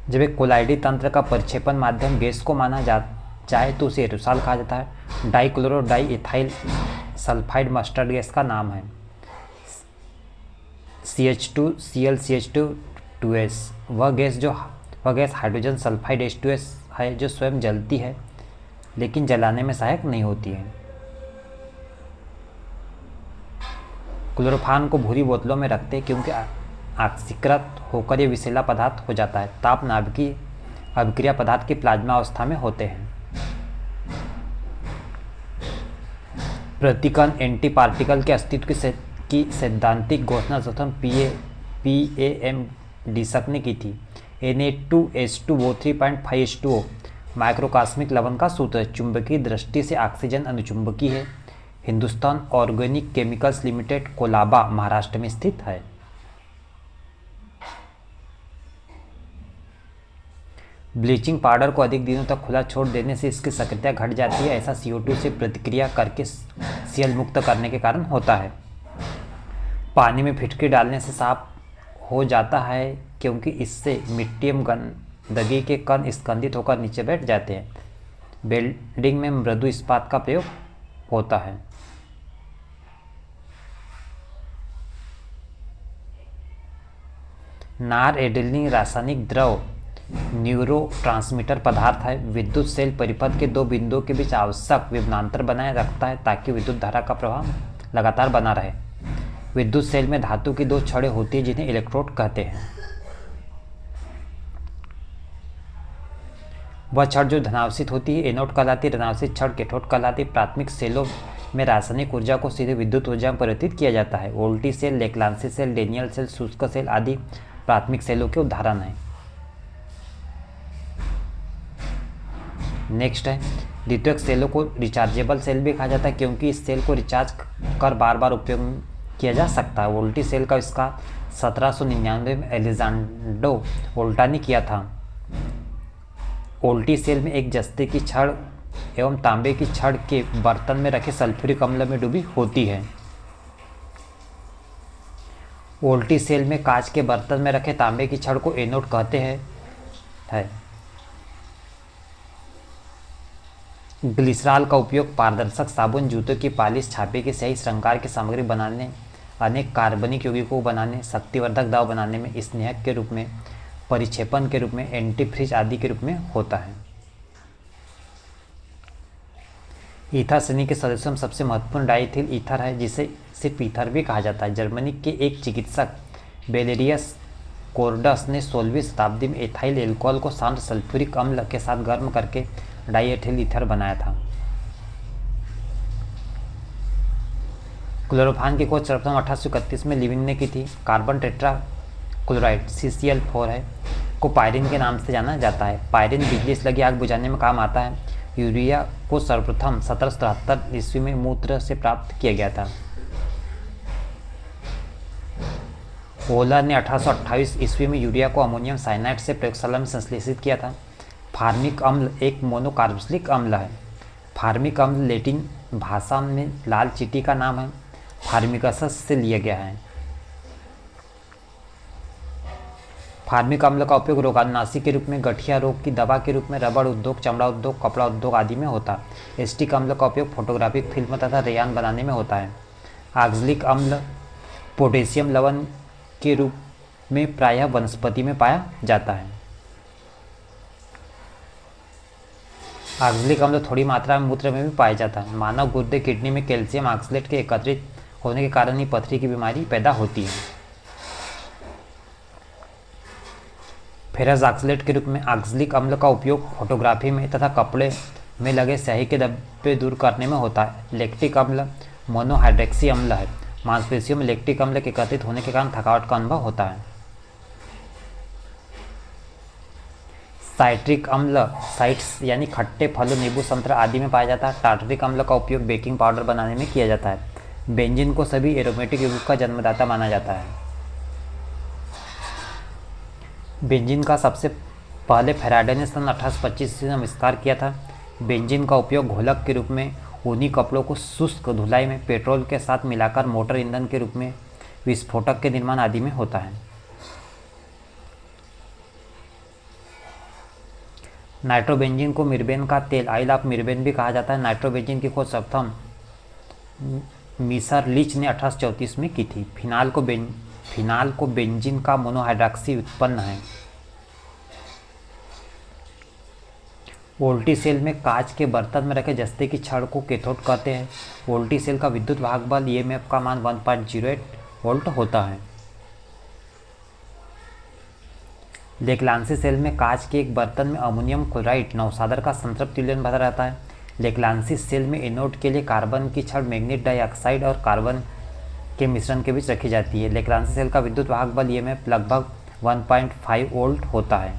जब एक कोलाइडी तंत्र का परिक्षेपण माध्यम गैस को माना जाए तो उसे एरोसॉल कहा जाता है। Dichloro di ethyl sulphide mustard gas का नाम है। CH2Cl CH2 वह गैस हाइड्रोजन सल्फाइड H2S है, जो स्वयं जलती है लेकिन जलाने में सहायक नहीं होती है। क्लोरोफॉर्म को भूरी बोतलों में रखते हैं, क्योंकि ऑक्सीकृत होकर यह विषैला पदार्थ हो जाता है। ताप नाभिकीय अभिक्रिया पदार्थ की प्लाज्मा अवस्था में होते हैं। प्रतिकण एंटी पार्टिकल के अस्तित्व की सैद्धांतिक घोषणा प्रथम PAM डिसक ने की थी। Na2H2O3.5H2O माइक्रोकास्मिक लवण का सूत्र है। चुंबकीय दृष्टि से ऑक्सीजन अनुचुंबकी है। Hindustan organic chemicals limited Colaba Maharashtra में स्थित है। ब्लीचिंग पाउडर को अधिक दिनों तक खुला छोड़ देने से इसकी सक्रियता घट जाती है। ऐसा CO2 से प्रतिक्रिया करके Cl मुक्त करने के कारण होता है। पानी में फिटकरी डालने से साफ हो जाता है, क्योंकि इससे मिट्टी एवं गंदगी के कण स्कंदित होकर नीचे बैठ जाते हैं। वेल्डिंग में मृदु इस्पात का प्रयोग होता है। नार एडेनिलीन रासायनिक द्रव न्यूरोट्रांसमीटर पदार्थ है। विद्युत सेल परिपथ के दो बिंदुओं के बीच आवश्यक विभवांतर बनाए रखता है, ताकि विद्युत धारा का प्रवाह लगातार बना रहे। विद्युत सेल में धातु की दो छड़ें होती हैं, जिन्हें इलेक्ट्रोड कहते हैं। वह छड़ जो धनावेशित होती है एनोड कहलाती है। ऋणावेशित छड़ कैथोड कहलाती है। प्राथमिक सेलों में रासायनिक ऊर्जा को सीधे विद्युत ऊर्जा में परिवर्तित किया जाता है। Voltaic cell, Leclanche cell, Daniell cell, शुष्क सेल आदि प्राथमिक सेलों के उदाहरण हैं। नेक्स्ट है, द्वितीयक सेलों को रिचार्जेबल सेल भी कहा जाता है, क्योंकि इस सेल को रिचार्ज कर बार बार उपयोग किया जा सकता है। वोल्टी सेल का आविष्कार 1799 में एलिजांडो वोल्टा ने किया था। वोल्टी सेल में एक जस्ते की छड़ एवं तांबे की छड़ के बर्तन में रखे सल्फ्यूरिक अम्ल में डूबी होती है। वोल्टी सेल में कांच के बर्तन में रखे तांबे की छड़ को एनोड कहते हैं। ग्लिसरॉल का उपयोग पारदर्शक साबुन, जूतों की पालिश, छापे की स्याही, श्रृंगार की सामग्री बनाने, अनेक कार्बनिक यौगिकों को बनाने, शक्तिवर्धक दवा बनाने में, स्नेहक के रूप में, परिक्षेपण के रूप में, एंटीफ्रीज आदि के रूप में होता है। ईथर श्रेणी के सदस्यों में सबसे महत्वपूर्ण डाइथिल ईथर है, जिसे सिर्फ ईथर भी कहा जाता है। जर्मनी के एक चिकित्सक बेलेरियस कोर्डस ने 16वीं शताब्दी में एथाइल एल्कोहल को शांत सल्फ्यूरिक अम्ल के साथ गर्म करके डाइएथिल ईथर बनाया था। क्लोरोफॉर्म की खोज सर्वप्रथम 1831 में लिविंग ने की थी। कार्बन टेट्रा क्लोराइड CCl4 है को पायरिन के नाम से जाना जाता है। पायरिन बिजली से लगी आग बुझाने में काम आता है। यूरिया को सर्वप्रथम 1773 ईस्वी में मूत्र से प्राप्त किया गया था। वोलर ने 1828 ईस्वी में यूरिया को अमोनियम साइनाइड से प्रयोगशाला में संश्लेषित किया था। फार्मिक अम्ल एक मोनोकार्बोक्सिलिक अम्ल है। फार्मिक अम्ल लैटिन भाषा में लाल चींटी का नाम है। फार्मिकस से लिया गया है। फार्मिक अम्ल का उपयोग रोगाणुनाशी के रूप में, गठिया रोग की दवा के रूप में, रबड़ उद्योग, चमड़ा उद्योग, कपड़ा उद्योग आदि में होता है। एस्टिक अम्ल का उपयोग फोटोग्राफिक फिल्म तथा रेयान बनाने में होता है। ऑक्सैलिक अम्ल पोटेशियम लवण के रूप में प्रायः वनस्पति में पाया जाता है। ऑक्सैलिक अम्ल थोड़ी मात्रा में मूत्र में भी पाया जाता है। मानव गुर्दे किडनी में कैल्शियम ऑक्सलेट के एकत्रित होने के कारण ही पथरी की बीमारी पैदा होती है। फेरस ऑक्सलेट के रूप में ऑक्सैलिक अम्ल का उपयोग फोटोग्राफी में तथा कपड़े में लगे स्याही के धब्बे दूर करने में होता है। लैक्टिक अम्ल मोनोहाइड्रॉक्सी अम्ल है। मांसपेशियों में लैक्टिक अम्ल के एकत्रित होने के कारण थकावट का अनुभव होता है। साइट्रिक अम्ल साइट्स यानी खट्टे फलों, नींबू, संतरा आदि में पाया जाता है। टार्टरिक अम्ल का उपयोग बेकिंग पाउडर बनाने में किया जाता है। बेंजीन को सभी एरोमेटिक यौगिकों का जन्मदाता माना जाता है। बेंजीन का सबसे पहले फैराडे ने सन 1825 में आविष्कार किया था। बेंजीन का उपयोग घोलक के रूप में ऊनी कपड़ों को शुष्क धुलाई में पेट्रोल के साथ मिलाकर मोटर ईंधन के रूप में, विस्फोटक के निर्माण आदि में होता है। नाइट्रोबेंजीन को मिर्बेन का तेल, ऑयल ऑफ मिर्बेन भी कहा जाता है। नाइट्रोबेंजीन की खोज सर्वप्रथम मिसर लीच ने 1834 में की थी। फिनाल को बेंजीन का मोनोहाइड्रॉक्सी उत्पन्न है। वोल्टी सेल में कांच के बर्तन में रखे जस्ते की छड़ को कैथोड कहते हैं। वोल्टी सेल का विद्युत वाहक बल EMF का मान 1.08 वोल्ट होता है। लेक्लांसी सेल में कांच के एक बर्तन में अमोनियम क्लोराइड नौसादर का संतृप्त तुल्यन भरा रहता है। लेक्लांसी सेल में एनोड के लिए कार्बन की छड़ मैग्नीज डाइऑक्साइड और कार्बन के मिश्रण के बीच रखी जाती है। लेक्लांसी सेल का विद्युत वाहक बल EMF लगभग 1.5 वोल्ट होता है।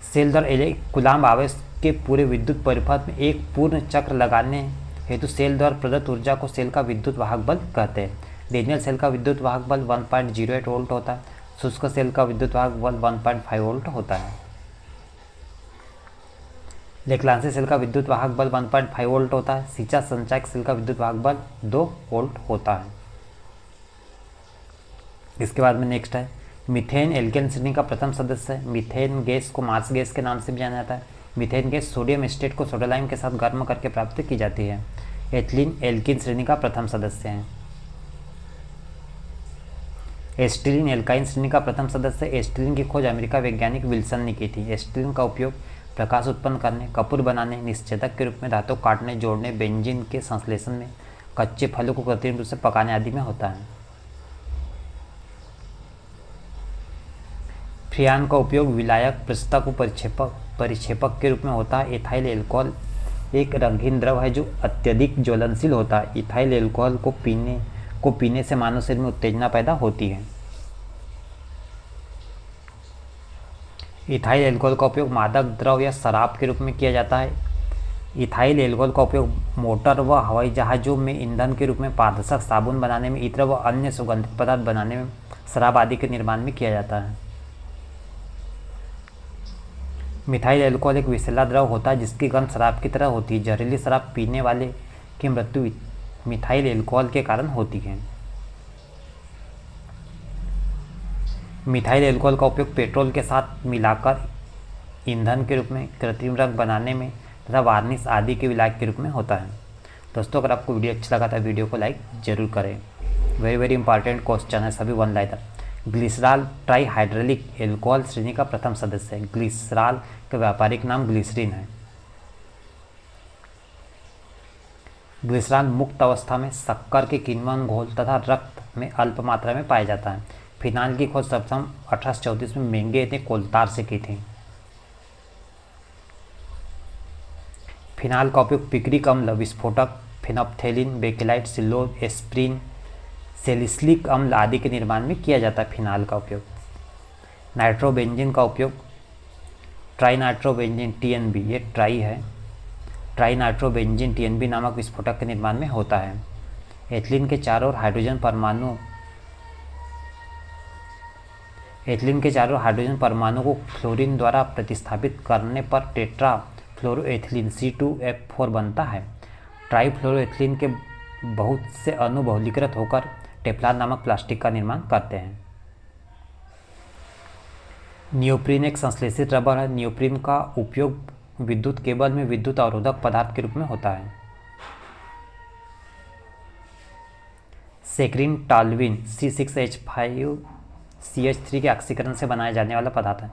सेल दर कूलाम्ब आवेश के पूरे विद्युत परिपथ में एक पूर्ण चक्र लगाने हेतु सेल द्वारा प्रदत्त ऊर्जा को सेल का विद्युत वाहक बल कहते हैं। डेनियल सेल का विद्युत वाहक बल 1.08 वोल्ट होता है। शुष्क सेल का विद्युत वाहक बल 1.5 वोल्ट होता है। लेक्लांसी सेल का विद्युत वाहक बल 1.5 वोल्ट होता है। सीचा संचायक सेल का विद्युत वाहक बल 2 वोल्ट होता है। इसके बाद में नेक्स्ट है मीथेन एल्केन श्रेणी का प्रथम सदस्य है। मीथेन गैस को मार्स गैस के नाम से भी जाना जाता है। मीथेन गैस सोडियम एस्टेट को सोडालाइम के साथ गर्म करके प्राप्त की जाती है। एथिलीन एल्कीन श्रेणी का प्रथम सदस्य है। एस्टिलीन एल्काइन श्रेणी का प्रथम सदस्य। एस्टिलीन की खोज अमेरिका वैज्ञानिक विल्सन ने की थी। एस्टिलीन का उपयोग प्रकाश उत्पन्न करने, कपूर बनाने, निश्चेदक के रूप में धातु काटने, जोड़ने, बेंजीन के संश्लेषण में, कच्चे फलों को कृत्रिम रूप से पकाने आदि में होता है। फ्रियान का उपयोग विलायक, प्रस्तक को परिक्षेपक के रूप में होता है। इथाइल एल्कोहल एक रंगीन द्रव है जो अत्यधिक ज्वलनशील होता है। इथाइल एल्कोहल को पीने से मानव शरीर में उत्तेजना पैदा होती है। इथाइल एल्कोहल का उपयोग मादक द्रव या शराब के रूप में किया जाता है। इथाइल एल्कोहल का उपयोग मोटर व हवाई जहाज़ों में ईंधन के रूप में, पारदर्शक साबुन बनाने में, इत्र व अन्य सुगंधित पदार्थ बनाने में, शराब आदि के निर्माण में किया जाता है। मिथाइल एल्कोहल एक विषैला द्रव होता है जिसकी गंध शराब की तरह होती है। जहरीली शराब पीने वाले की मृत्यु मिथाइल एल्कोहल के कारण होती है। मिथाइल एल्कोहल का उपयोग पेट्रोल के साथ मिलाकर ईंधन के रूप में, कृत्रिम रंग बनाने में तथा वार्निश आदि के विलायक के रूप में होता है। दोस्तों, अगर आपको वीडियो अच्छा लगा तो वीडियो को लाइक जरूर करें। वेरी इंपॉर्टेंट क्वेश्चन है, सभी वन लाइनर। ग्लिसरॉल ट्राईहाइड्रलिक एल्कोहल श्रेणी का प्रथम सदस्य है। ग्लिसरॉल का व्यापारिक नाम ग्लिसरीन है। ग्लिसरॉल मुक्त अवस्था में शक्कर के किण्वन घोल तथा रक्त में अल्प मात्रा में पाया जाता है। फिनाइल की खोज सर्वप्रथम 1834 में मेंगे ने कोलतार से की थी। फिनाइल का उपयोग पिक्रिक अम्ल, विस्फोटक, फिनोप्थेलिन, बेकेलाइट, सिल्लोज, एस्प्रिन, सेलिसिलिक अम्ल आदि के निर्माण में किया जाता है। फिनाइल का उपयोग। नाइट्रोबेंजीन का उपयोग ट्राईनाइट्रोबेंजीन TNB, ये ट्राई है, ट्राईनाइट्रोबेंजीन TNB नामक विस्फोटक के निर्माण में होता है। एथिलीन के चारों ओर हाइड्रोजन परमाणु को फ्लोरीन द्वारा प्रतिस्थापित करने पर टेट्रा फ्लोरोएथिलीन C2F4 बनता है। ट्राईफ्लोरोएथिलीन के बहुत से अणु बहुलीकृत होकर टेफ्लॉन नामक प्लास्टिक का निर्माण करते हैं। नियोप्रीन एक संश्लेषित रबर है। नियोप्रीन का उपयोग विद्युत केबल में विद्युत अवरोधक पदार्थ के रूप में होता है। सेक्रिन टॉल्यूइन C6H5CH3 के ऑक्सीकरण से बनाया जाने वाला पदार्थ है।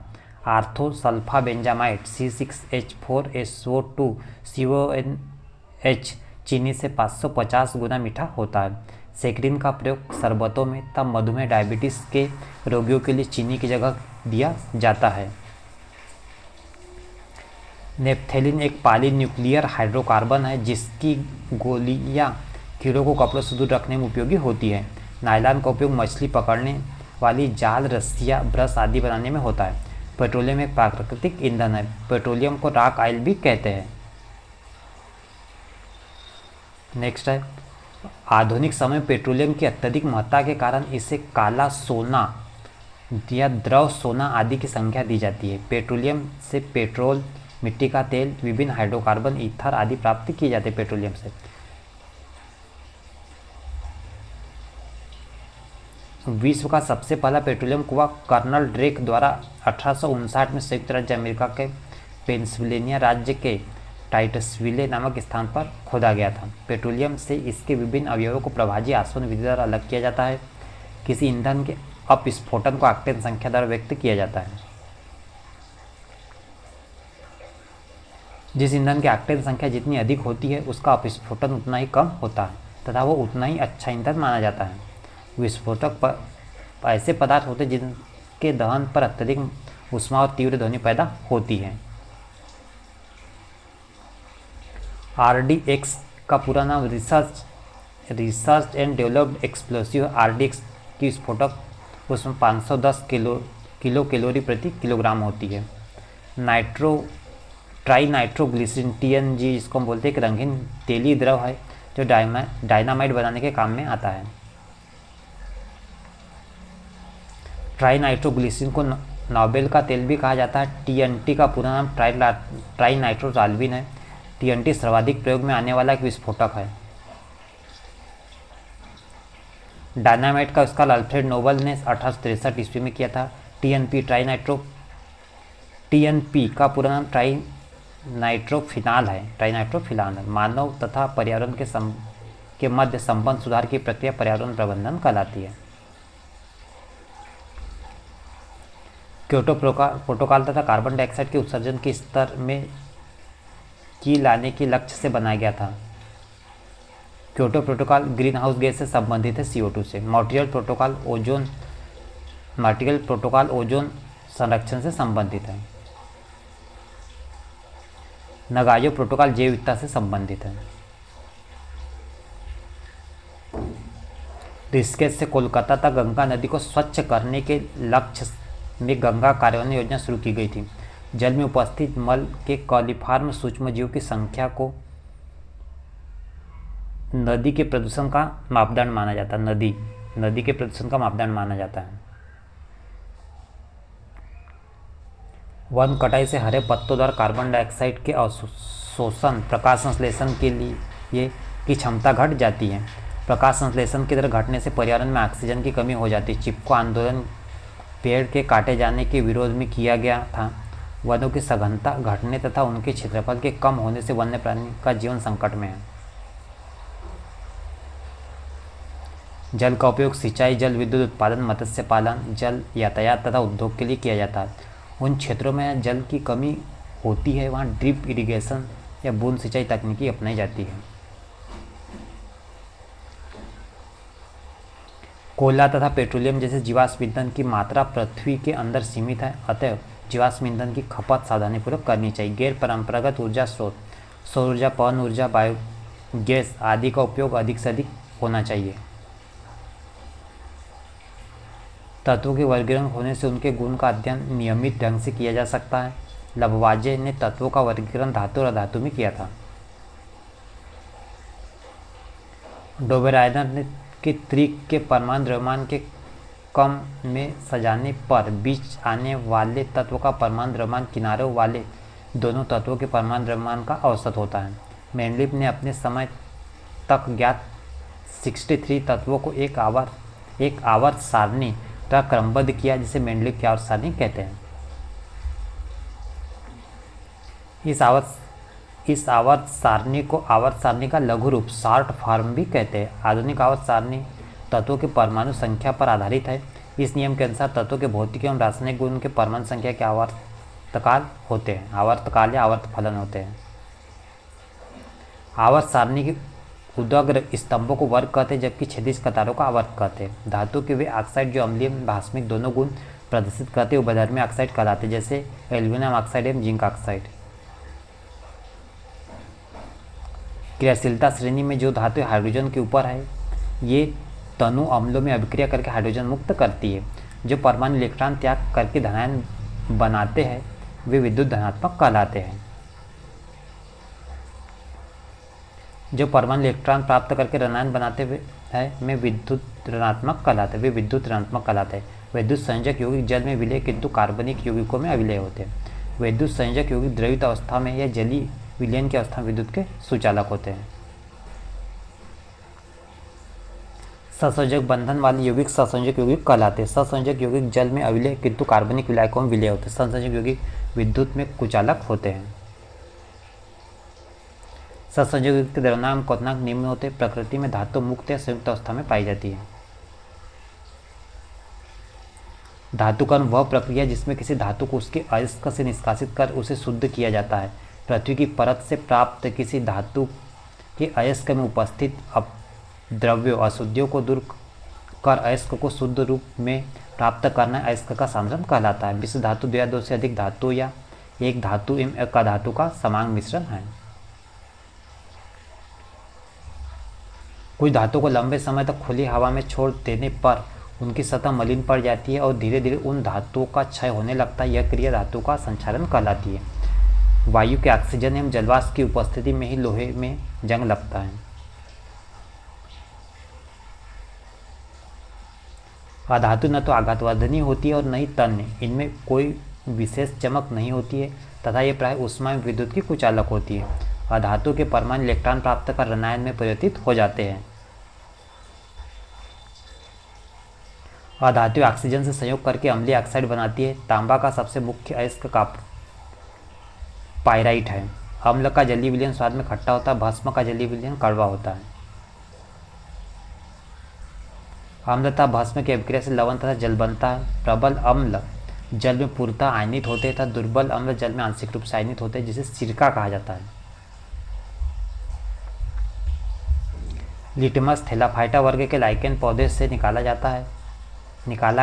आर्थोसल्फाबेंजामाइड C6H4SO2 CONH चीनी से 550 गुना मीठा होता है। सेक्रिन का प्रयोग शरबतों में तब मधुमेह डायबिटीज़ के रोगियों के लिए चीनी की जगह दिया जाता है। नेप्थेलिन एक पॉलीन्यूक्लियर हाइड्रोकार्बन है जिसकी गोलियां कीड़ों को कपड़ों से दूर रखने में उपयोगी होती है। नायलॉन का उपयोग मछली पकड़ने वाली जाल, रस्सियाँ, ब्रश आदि बनाने में होता है। पेट्रोलियम एक प्राकृतिक ईंधन है। पेट्रोलियम को रॉक ऑयल भी कहते हैं। नेक्स्ट है, आधुनिक समय पेट्रोलियम की अत्यधिक महत्ता के कारण इसे काला सोना या द्रव सोना आदि की संख्या दी जाती है। पेट्रोलियम से पेट्रोल, मिट्टी का तेल, विभिन्न हाइड्रोकार्बन, ईथर आदि प्राप्त किए जाते हैं पेट्रोलियम से। विश्व का सबसे पहला पेट्रोलियम कुआं कर्नल ड्रेक द्वारा 1859 में संयुक्त राज्य अमेरिका के पेंसिल्वेनिया राज्य के टाइटसविले नामक स्थान पर खोदा गया था। पेट्रोलियम से इसके विभिन्न अवयवों को प्रभाजी आसवन विधि द्वारा अलग किया जाता है। किसी ईंधन के अपस्फोटन को ऑक्टेन संख्या द्वारा व्यक्त किया जाता है। जिस ईंधन की ऑक्टेन संख्या जितनी अधिक होती है उसका अपस्फोटन उतना ही कम होता है तथा वो उतना ही अच्छा ईंधन माना जाता है। विस्फोटक ऐसे पदार्थ होते हैं जिनके दहन पर अत्यधिक ऊष्मा और तीव्र ध्वनि पैदा होती है। RDX का पूरा नाम research and developed explosive. RDX की विस्फोटक उसमें 510 किलो कैलोरी प्रति किलोग्राम होती है। ट्राईनाइट्रोग्लिसरीन TNG, जिसको हम बोलते हैं, एक रंगीन तेली द्रव है जो डायनामाइट बनाने के काम में आता है। ट्राईनाइट्रोग्लिसरीन को नोबेल का तेल भी कहा जाता है। TNT का पूरा नाम ट्राईनाइट्रोटॉल्यूइन है। TNT सर्वाधिक प्रयोग में आने वाला एक विस्फोटक है। डायनामाइट का आविष्कार अल्फ्रेड नोबल ने 1863 ईस्वी में किया था। TNP का पूरा नाम ट्राईनाइट्रोफिनाल है। ट्राईनाइट्रोफिनाल है। मानव तथा पर्यावरण के मध्य संबंध सुधार की प्रक्रिया पर्यावरण प्रबंधन कहलाती है। क्योटो प्रोटोकॉल तथा कार्बन डाइऑक्साइड के उत्सर्जन के स्तर में की लाने के लक्ष्य से बनाया गया था। Kyoto protocol green house gas से संबंधित है, CO2 से। मॉन्ट्रियल प्रोटोकॉल ओजोन संरक्षण से संबंधित है। नगायो प्रोटोकॉल जैव विविधता से संबंधित है। ऋषिकेश से कोलकाता तक गंगा नदी को स्वच्छ करने के लक्ष्य में गंगा कार्यान्वयन योजना शुरू की गई थी। जल में उपस्थित मल के कॉलीफॉर्म सूक्ष्मजीवों की संख्या को नदी के प्रदूषण का मापदंड माना जाता है। नदी के प्रदूषण का मापदंड माना जाता है। वन कटाई से हरे पत्तों द्वारा कार्बन डाइऑक्साइड के अवशोषण, प्रकाश संश्लेषण के लिए की क्षमता घट जाती है। प्रकाश संश्लेषण की दर घटने से पर्यावरण में ऑक्सीजन की कमी हो जाती है। चिपको आंदोलन पेड़ के काटे जाने के विरोध में किया गया था। वनों की सघनता घटने तथा उनके क्षेत्रफल के कम होने से वन्य प्राणी का जीवन संकट में है। जल का उपयोग सिंचाई, जल विद्युत उत्पादन, मत्स्य पालन, जल यातायात तथा उद्योग के लिए किया जाता है। उन क्षेत्रों में जल की कमी होती है वहाँ ड्रिप इरिगेशन या बूंद सिंचाई तकनीकी अपनाई जाती है। कोयला तथा पेट्रोलियम जैसे जीवाश्म ईंधन की मात्रा पृथ्वी के अंदर सीमित है, अतः जीवाश्म ईंधन की खपत सावधानीपूर्वक करनी चाहिए। गैर परंपरागत ऊर्जा स्रोत, सौर ऊर्जा, पवन ऊर्जा, बायोगैस आदि का उपयोग अधिक से अधिक होना चाहिए। तत्वों के वर्गीकरण होने से उनके गुण का अध्ययन नियमित ढंग से किया जा सकता है। लभवाजे ने तत्वों का वर्गीकरण धातु और अधातु में किया था। डोबेरायनर ने के त्रिक के परमाणु द्रव्यमान के कम में सजाने पर बीच आने वाले तत्व का परमाणु द्रव्यमान किनारों वाले दोनों तत्वों के परमाणु द्रव्यमान का औसत होता है। मेंडलीफ ने अपने समय तक ज्ञात 63 तत्वों को एक आवर्त सारणी द्वारा क्रमबद्ध किया, जिसे मेंडलीफ की आवर्त सारणी कहते हैं। इस आवर्त सारणी को आवर्त सारणी का लघु रूप शॉर्ट फॉर्म भी कहते हैं। आधुनिक आवर्त सारणी तत्वों के परमाणु संख्या पर आधारित है। इस नियम के अनुसार तत्वों के भौतिक एवं रासायनिक गुण के परमाणु संख्या के आवर्तकाल होते हैं, आवर्तकाल या आवर्त फलन होते हैं। आवर्त सारणी के उदग्र स्तंभों को वर्ग कहते हैं, जबकि क्षैतिज कतारों का आवर्त कहते हैं। धातु के वे ऑक्साइड जो अम्लीय भास्मिक दोनों गुण प्रदर्शित करते हैं उभयधर्मी ऑक्साइड कहलाते हैं, जैसे एल्यूमिनियम ऑक्साइड एवं जिंक ऑक्साइड। क्रियाशीलता श्रेणी में जो धातु हाइड्रोजन के ऊपर है, ये तनु अम्लों में अभिक्रिया करके हाइड्रोजन मुक्त करती है। जो परमाणु इलेक्ट्रॉन त्याग करके धनायन बनाते हैं वे विद्युत धनात्मक कहलाते हैं। जो परमाणु इलेक्ट्रॉन प्राप्त करके ऋणायन बनाते हैं वे विद्युत ऋणात्मक कहलाते हैं, विद्युत संयोजक यौगिक जल में विलय किंतु कार्बनिक यौगिकों में अविलय होते हैं। विद्युत संयोजक यौगिक द्रवित अवस्था में या जलीय विलयन की अवस्था में विद्युत के सुचालक होते हैं। सहसंयोजक बंधन वाले यौगिक सहसंयोजक यौगिक कहलाते हैं। सहसंयोजक यौगिक जल में अविलय किंतु कार्बनिक विलायकों में विलय होते हैं। सहसंयोजक यौगिक विद्युत में कुचालक होते हैं। सहसंयोजक यौगिक के द्रव्यमान क्वथनांक निम्न होते हैं। प्रकृति में धातु मुक्त या संयुक्त अवस्था में पाई जाती है। धातुकरण वह प्रक्रिया जिसमें किसी धातु को उसके अयस्क से निष्कासित कर उसे शुद्ध किया जाता है। पृथ्वी की परत से प्राप्त किसी धातु के अयस्क में उपस्थित द्रव्यों अशुद्धियों को दूर कर अयस्क को शुद्ध रूप में प्राप्त करना अयस्क का सान्द्रण कहलाता है। विश्व धातु दो या दो से अधिक धातु या एक धातु एवं एक धातु का समान मिश्रण है। कुछ धातु को लंबे समय तक खुली हवा में छोड़ देने पर उनकी सतह मलिन पड़ जाती है और धीरे धीरे उन धातुओं का क्षय होने लगता है। यह क्रिया धातु का संक्षारण कहलाती है। वायु के ऑक्सीजन एवं जलवाष्प की उपस्थिति में ही लोहे में जंग लगता है। अधातु न तो आघातवर्धनी होती है और न ही तन्य, इनमें कोई विशेष चमक नहीं होती है तथा ये प्राय ऊष्मा एवं विद्युत की कुचालक होती है। अधातु के परमाणु इलेक्ट्रॉन प्राप्त कर ऋणायन में परिवर्तित हो जाते हैं। अधातु ऑक्सीजन से संयोग करके अम्लीय ऑक्साइड बनाती है। तांबा का सबसे मुख्य अयस्क का पायराइट है। अम्ल का जलीय विलयन स्वाद में खट्टा होता है, भस्म का जलीय विलयन कड़वा होता है। अम्ल तथा भस्म की अभिक्रिया से लवण तथा जल बनता है। प्रबल अम्ल जल में पूर्णतः आयनित होते हैं तथा दुर्बल अम्ल जल में आंशिक रूप से आयनित होते हैं, जिसे सिरका कहा जाता है। लिटमस थैलाफाइटा वर्ग के लाइकेन पौधे से निकाला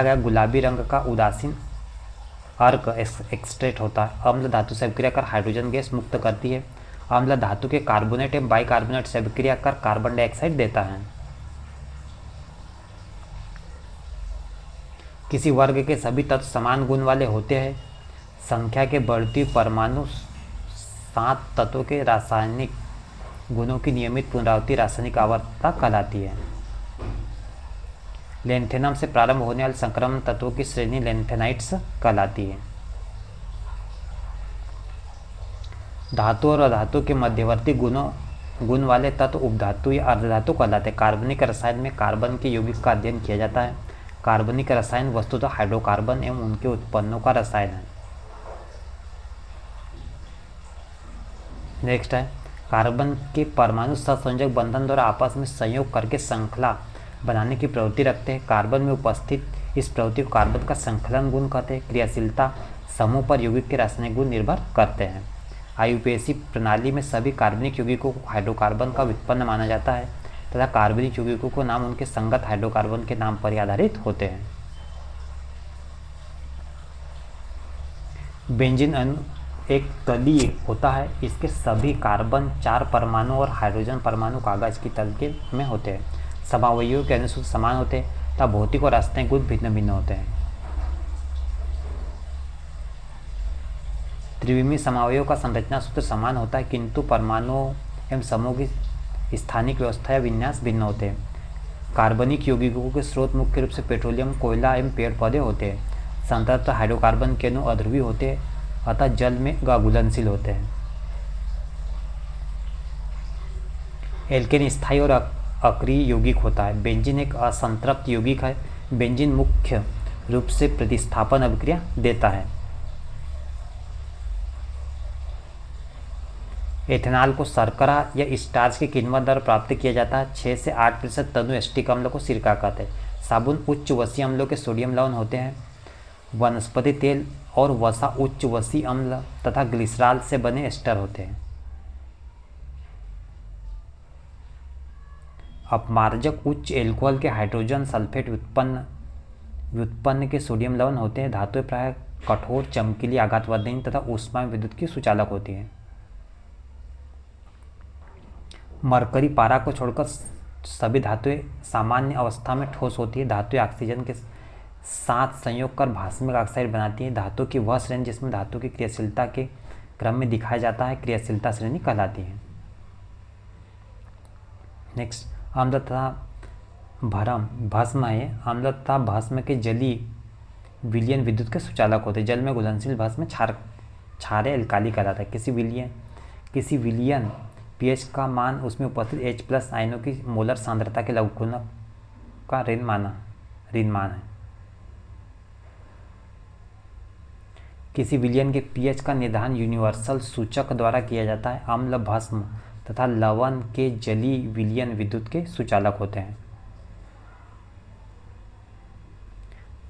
गया गुलाबी रंग का उदासीन अर्क एक्सट्रेट होता है। अम्ल धातु से अभिक्रिया कर हाइड्रोजन गैस मुक्त करती है। अम्ल धातु के कार्बोनेट एवं बाइकार्बोनेट से अभिक्रिया कर कार्बन डाइऑक्साइड देता है। किसी वर्ग के सभी तत्व समान गुण वाले होते हैं। संख्या के बढ़ती परमाणु 7 तत्वों के रासायनिक गुणों की नियमित पुनरावृत्ति रासायनिक आवर्तता कहलाती है। लेंथेनम से प्रारंभ होने वाले संक्रमण तत्वों की श्रेणी लेंथेनाइट्स कहलाती है। धातु और अधातु के मध्यवर्ती गुण वाले तत्व उपधातु या अर्धधातु कहलाते हैं। कार्बनिक रसायन में कार्बन के यौगिक का अध्ययन किया जाता है। कार्बनिक रसायन वस्तुतः हाइड्रोकार्बन एवं उनके उत्पन्नों का रसायन है। नेक्स्ट है कार्बन के परमाणु सहसंयोजक बंधन द्वारा आपस में संयोग करके श्रृंखला बनाने की प्रवृत्ति रखते हैं। कार्बन में उपस्थित इस प्रवृत्ति को कार्बन का संकलन गुण कहते हैं। क्रियाशीलता समूह पर यौगिक के रासायनिक गुण निर्भर करते हैं। आईयूपीएसी प्रणाली में सभी कार्बनिक यौगिकों को हाइड्रोकार्बन का व्युत्पन्न माना जाता है तथा कार्बनिक यौगिकों को नाम उनके संगत हाइड्रोकार्बन के नाम पर आधारित होते हैं। बेंजीन अणु एक तलीय होता है। इसके सभी कार्बन 4 परमाणु और हाइड्रोजन परमाणु कागज की तल के में होते हैं। समअवयवियों के अनुसूत्र समान होते हैं तथा भौतिक और रासायनिक गुण भिन्न भिन्न होते हैं। त्रिविमीय समअवयव का संरचना सूत्र समान होता है किंतु परमाणुओं एवं समूह की स्थानिक व्यवस्था या विन्यास भिन्न होते हैं। कार्बनिक यौगिकों के स्रोत मुख्य रूप से पेट्रोलियम, कोयला एवं पेड़ पौधे होते हैं। साधारणतः हाइड्रोकार्बन के अणु अध्रुवीय होते हैं अतः जल में घुलनशील होते हैं। एल्केन स्थायी और अक्रिय यौगिक होता है। बेंजीन एक असंतृप्त यौगिक है। बेंजीन मुख्य रूप से प्रतिस्थापन अभिक्रिया देता है। एथेनॉल को शर्करा या स्टार्च के किण्वन द्वारा प्राप्त किया जाता है। 6 से 8% तनु एस्टिक अम्ल को सिरका कहते हैं। साबुन उच्च वसीय अम्लों के सोडियम लवण होते हैं। वनस्पति तेल और वसा उच्च वसीय अम्ल तथा ग्लिसरॉल से बने एस्टर होते हैं। अपमार्जक उच्च एल्कोहल के हाइड्रोजन सल्फेट व्युत्पन्न के सोडियम लवण होते हैं। धातुएं प्रायः कठोर, चमकीली, आघातवर्धनी तथा ऊष्मा में विद्युत की सुचालक होती हैं। मरकरी पारा को छोड़कर सभी धातुएं सामान्य अवस्था में ठोस होती है। धातुएं ऑक्सीजन के साथ संयोग कर भास्मिक ऑक्साइड बनाती है। धातु की वह श्रेणी जिसमें धातु की क्रियाशीलता के क्रम में दिखाया जाता है क्रियाशीलता श्रेणी कहलाती है। नेक्स्ट अम्ल तथा भरम भस्म है। अम्ल तथा भस्म के जलीय विलयन विद्युत के सुचालक होते हैं। जल में घुलनशील भस्म क्षारीय एल्काली कहलाता है। किसी विलयन पीएच का मान उसमें उपस्थित H+ आयनों की मोलर सांद्रता के लघुगणक का ऋण मान है। किसी विलयन के पीएच का निर्धारण यूनिवर्सल सूचक द्वारा किया जाता है। अम्ल, भस्म तथा लवण के जलीय विलयन विद्युत के सुचालक होते हैं।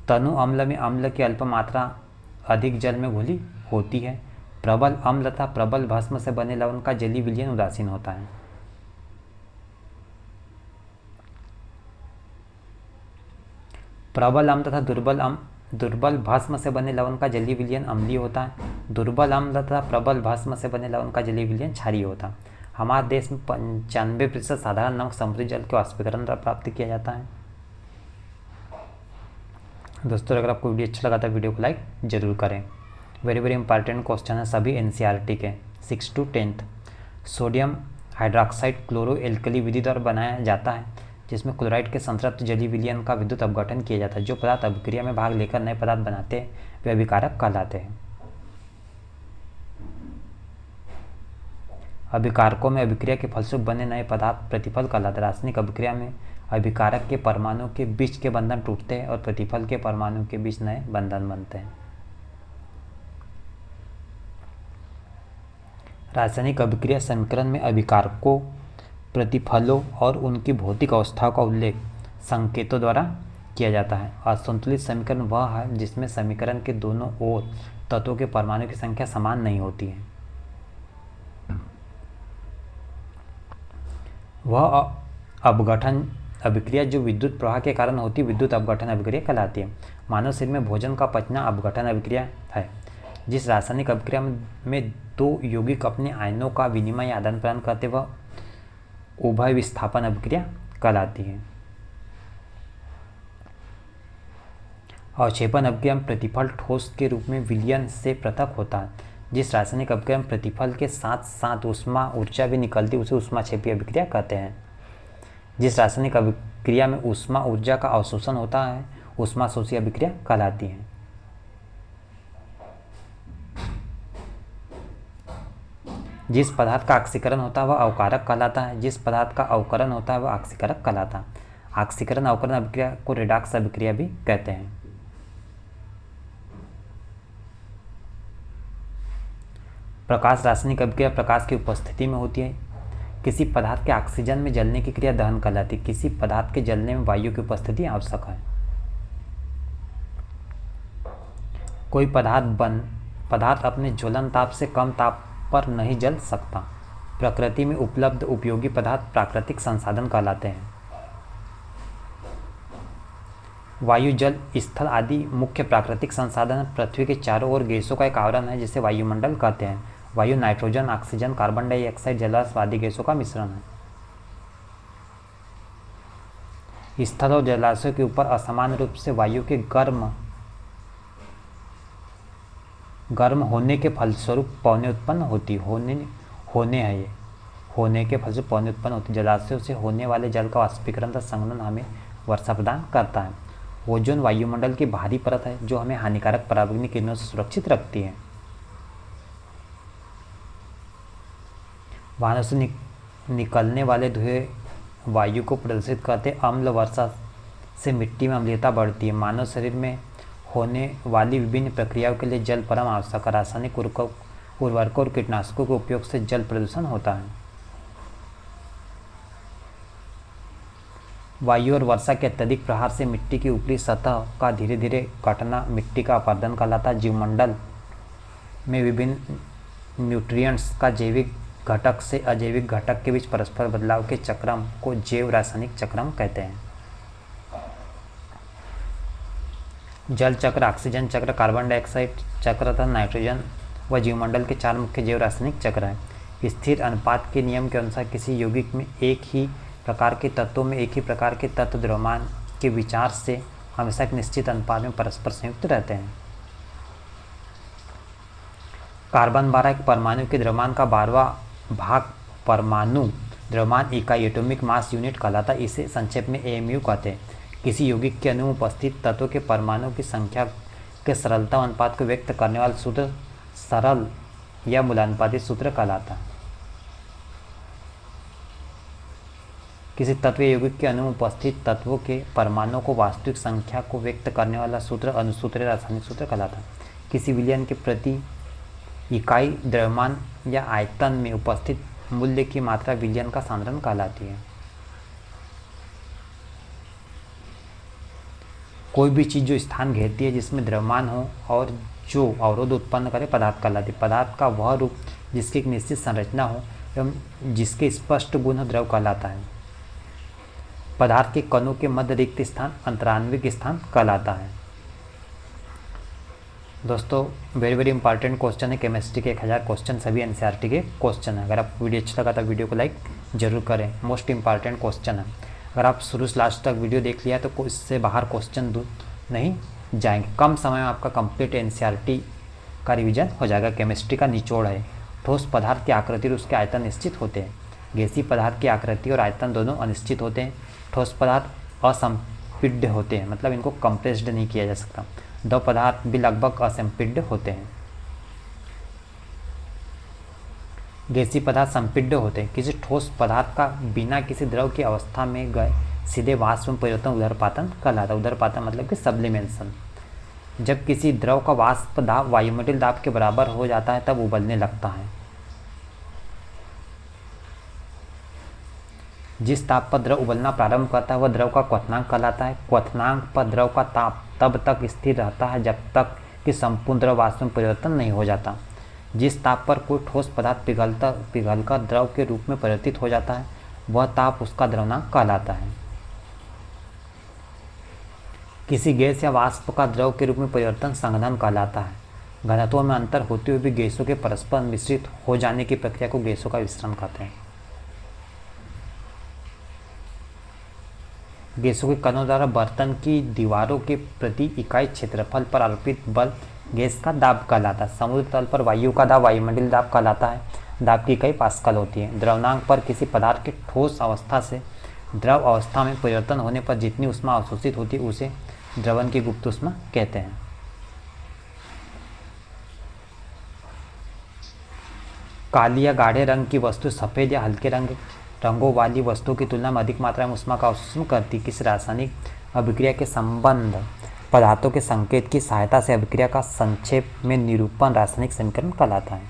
तनु अम्ल में अम्ल की अल्प मात्रा अधिक जल में घुली होती है। प्रबल अम्ल तथा प्रबल भस्म से बने लवण का जलीय विलयन उदासीन होता है। प्रबल अम्ल तथा दुर्बल भस्म से बने लवण का जलीय विलयन अम्लीय होता है। दुर्बल अम्ल तथा प्रबल भस्म से बने लवण का जलीय विलयन क्षारीय होता है। हमारे देश में 95% साधारण नमक समुद्री जल के वाष्पीकरण द्वारा प्राप्त किया जाता है। दोस्तों अगर आपको वीडियो अच्छा लगा तो वीडियो को लाइक जरूर करें। वेरी इंपॉर्टेंट क्वेश्चन है सभी एनसीईआरटी के 6 to 10th। Sodium hydroxide chloro alkali विधि द्वारा बनाया जाता है जिसमें क्लोराइड के संतृप्त जलीय विलयन का विद्युत अपघटन किया जाता है। जो पदार्थ अभिक्रिया में भाग लेकर नए पदार्थ बनाते हैं वे अभिकारक कहलाते हैं। अभिकारकों में अभिक्रिया के फलस्वरूप बने नए पदार्थ प्रतिफल कहलाते हैं। रासायनिक अभिक्रिया में अभिकारक के परमाणु के बीच के बंधन टूटते हैं और प्रतिफल के परमाणु के बीच नए बंधन बनते हैं। रासायनिक अभिक्रिया समीकरण में अभिकारकों, प्रतिफलों और उनकी भौतिक अवस्थाओं का उल्लेख संकेतों द्वारा किया जाता है। असंतुलित समीकरण वह है जिसमें समीकरण के दोनों ओर तत्वों के परमाणु की संख्या समान नहीं होती है। वह अपघटन अभिक्रिया जो विद्युत प्रवाह के कारण होती विद्युत अपघटन अभिक्रिया कहलाती है। मानव शरीर में भोजन का पचना अपघटन अभिक्रिया है। जिस रासायनिक अभिक्रिया में दो यौगिक अपने आयनों का विनिमय या आदान प्रदान करते वह उभय विस्थापन अभिक्रिया कहलाती है। अवक्षेपण अभिक्रिया में प्रतिफल ठोस के रूप में विलयन से पृथक होता है। जिस रासायनिक अभिक्रिया में प्रतिफल के साथ साथ ऊष्मा ऊर्जा भी निकलती उसे ऊष्माक्षेपी अभिक्रिया कहते हैं। जिस रासायनिक अभिक्रिया में ऊष्मा ऊर्जा का अवशोषण होता है ऊष्माशोषी अभिक्रिया कहलाती है। जिस पदार्थ का ऑक्सीकरण होता है वह अवकारक कहलाता है। जिस पदार्थ का अवकरण होता है वह ऑक्सीकरक कहलाता है। ऑक्सीकरण अवकरण अभिक्रिया को रेडॉक्स अभिक्रिया भी कहते हैं। प्रकाश रासायनिक अभिक्रिया प्रकाश की उपस्थिति में होती है। किसी पदार्थ के ऑक्सीजन में जलने की क्रिया दहन कहलाती है। किसी पदार्थ के जलने में वायु की उपस्थिति आवश्यक है। कोई पदार्थ अपने ज्वलन ताप से कम ताप पर नहीं जल सकता। प्रकृति में उपलब्ध उपयोगी पदार्थ प्राकृतिक संसाधन कहलाते हैं। वायु, जल, स्थल आदि मुख्य प्राकृतिक संसाधन पृथ्वी के चारों ओर गैसों का एक आवरण है जिसे वायुमंडल कहते हैं। वायु नाइट्रोजन, ऑक्सीजन, कार्बन डाइऑक्साइड, जलवाष्प आदि गैसों का मिश्रण है। स्थल और जलाशयों के ऊपर असमान रूप से वायु के गर्म होने के फलस्वरूप पवनें उत्पन्न होती होने के फलस्वरूप पवनें उत्पन्न होती। जलाशयों से होने वाले जल का वाष्पीकरण तथा संघनन हमें वर्षा प्रदान करता है। ओजोन वायुमंडल की बाहरी परत है जो हमें हानिकारक पराबैंगनी किरणों से सुरक्षित रखती है। वाहनों से निकलने वाले धुएं वायु को प्रदूषित करते। अम्ल वर्षा से मिट्टी में अम्लीयता बढ़ती है। मानव शरीर में होने वाली विभिन्न प्रक्रियाओं के लिए जल परम आवश्यक है। रासायनिक उर्वरकों और कीटनाशकों के उपयोग से जल प्रदूषण होता है। वायु और वर्षा के अत्यधिक प्रहार से मिट्टी की ऊपरी सतह का धीरे धीरे कटना मिट्टी का अपरदन कहलाता है। जीवमंडल में विभिन्न न्यूट्रिएंट्स का जैविक घटक से अजैविक घटक के बीच परस्पर बदलाव के चक्रम को जैव रासायनिक चक्रम कहते हैं। जल चक्र, ऑक्सीजन चक्र, कार्बन डाइऑक्साइड चक्र तथा नाइट्रोजन व जीवमंडल के 4 मुख्य जैव रासायनिक चक्र हैं। स्थिर अनुपात के नियम के अनुसार किसी यौगिक में एक ही प्रकार के तत्वों में एक ही प्रकार के तत्व द्रव्यमान के विचार से हमेशा एक निश्चित अनुपात में परस्पर संयुक्त रहते हैं। कार्बन 12 के परमाणु के द्रव्यमान का 12वां भाग परमाणु द्रव्यमान इकाई एटॉमिक मास यूनिट कहलाता है। इसे संक्षेप में AMU कहते हैं। किसी यौगिक के अणु में उपस्थित तत्वों के परमाणुओं की संख्या के सरलता अनुपात को व्यक्त करने वाला सूत्र सरल या मूलानुपाती सूत्र कहलाता है। किसी तत्व यौगिक के अणु में उपस्थित तत्वों के परमाणुओं को वास्तविक संख्या को व्यक्त करने वाला सूत्र अनुसूत्र रासायनिक सूत्र कहलाता है। किसी विलयन के प्रति इकाई द्रव्यमान या आयतन में उपस्थित मूल्य की मात्रा विलयन का सांद्रण कहलाती है। कोई भी चीज़ जो स्थान घेरती है जिसमें द्रव्यमान हो और जो अवरोध उत्पन्न करे पदार्थ कहलाती है। पदार्थ का वह रूप जिसकी एक निश्चित संरचना हो एवं जिसके स्पष्ट गुण हो द्रव कहलाता है। पदार्थ के कणों के मध्य रिक्त स्थान अंतरान्विक स्थान कहलाता है। दोस्तों वेरी वेरी इंपॉर्टेंट क्वेश्चन है। केमिस्ट्री के 1000 क्वेश्चन सभी NCERT के क्वेश्चन है। अगर आपको वीडियो अच्छा लगा तो वीडियो को लाइक जरूर करें। मोस्ट इंपॉर्टेंट क्वेश्चन है। अगर आप शुरू से लास्ट तक वीडियो देख लिया तो इससे बाहर क्वेश्चन नहीं जाएंगे। कम समय में आपका कंप्लीट NCERT का रिवीजन हो जाएगा। केमिस्ट्री का निचोड़ है। ठोस पदार्थ की आकृति और उसके आयतन निश्चित होते हैं। गैसीय पदार्थ की आकृति और आयतन दोनों अनिश्चित होते हैं। ठोस पदार्थ असंपीड्य होते हैं, मतलब इनको कंप्रेस्ड नहीं किया जा सकता। द्रव पदार्थ भी लगभग असंपीड्य होते हैं। गैसीय पदार्थ संपीड्य होते हैं। किसी ठोस पदार्थ का बिना किसी द्रव की अवस्था में गए सीधे वाष्प में परिवर्तन उदरपातन कहलाता है। उदरपातन मतलब कि सब्लिमेशन। जब किसी द्रव का वाष्प दाब वायुमंडलीय दाब के बराबर हो जाता है तब उबलने लगता है। जिस ताप पर द्रव उबलना प्रारंभ करता है वह द्रव का क्वथनांक कहलाता है। क्वथनांक पर द्रव का ताप तब तक स्थिर रहता है जब तक कि संपूर्ण द्रव वाष्प में परिवर्तन नहीं हो जाता। जिस ताप पर कोई ठोस पदार्थ पिघलकर द्रव के रूप में परिवर्तित हो जाता है वह ताप उसका द्रवनांक कहलाता है। किसी गैस या वाष्प का द्रव के रूप में परिवर्तन संघनन कहलाता है। घनत्वों में अंतर होते हुए भी गैसों के परस्पर मिश्रित हो जाने की प्रक्रिया को गैसों का विसरण कहते हैं। गैसों के कणों द्वारा बर्तन की दीवारों के प्रति इकाई क्षेत्रफल पर आरोपित बल गैस का दाब कहलाता है। समुद्र तल पर वायु का दाब वायुमंडलीय दाब कहलाता है। दाब की इकाई पास्कल होती है। द्रवनांक पर किसी पदार्थ के ठोस अवस्था से द्रव अवस्था में परिवर्तन होने पर जितनी ऊष्मा अवशोषित होती है उसे द्रवण की गुप्त ऊष्मा कहते हैं। काली या गाढ़े रंग की वस्तु सफ़ेद या हल्के रंगों वाली वस्तुओं की तुलना में अधिक मात्रा में ऊष्मा का अवशोषण करती। किसी रासायनिक अभिक्रिया के संबंध पदार्थों के संकेत की सहायता से अभिक्रिया का संक्षेप में निरूपण रासायनिक समीकरण कहलाता है।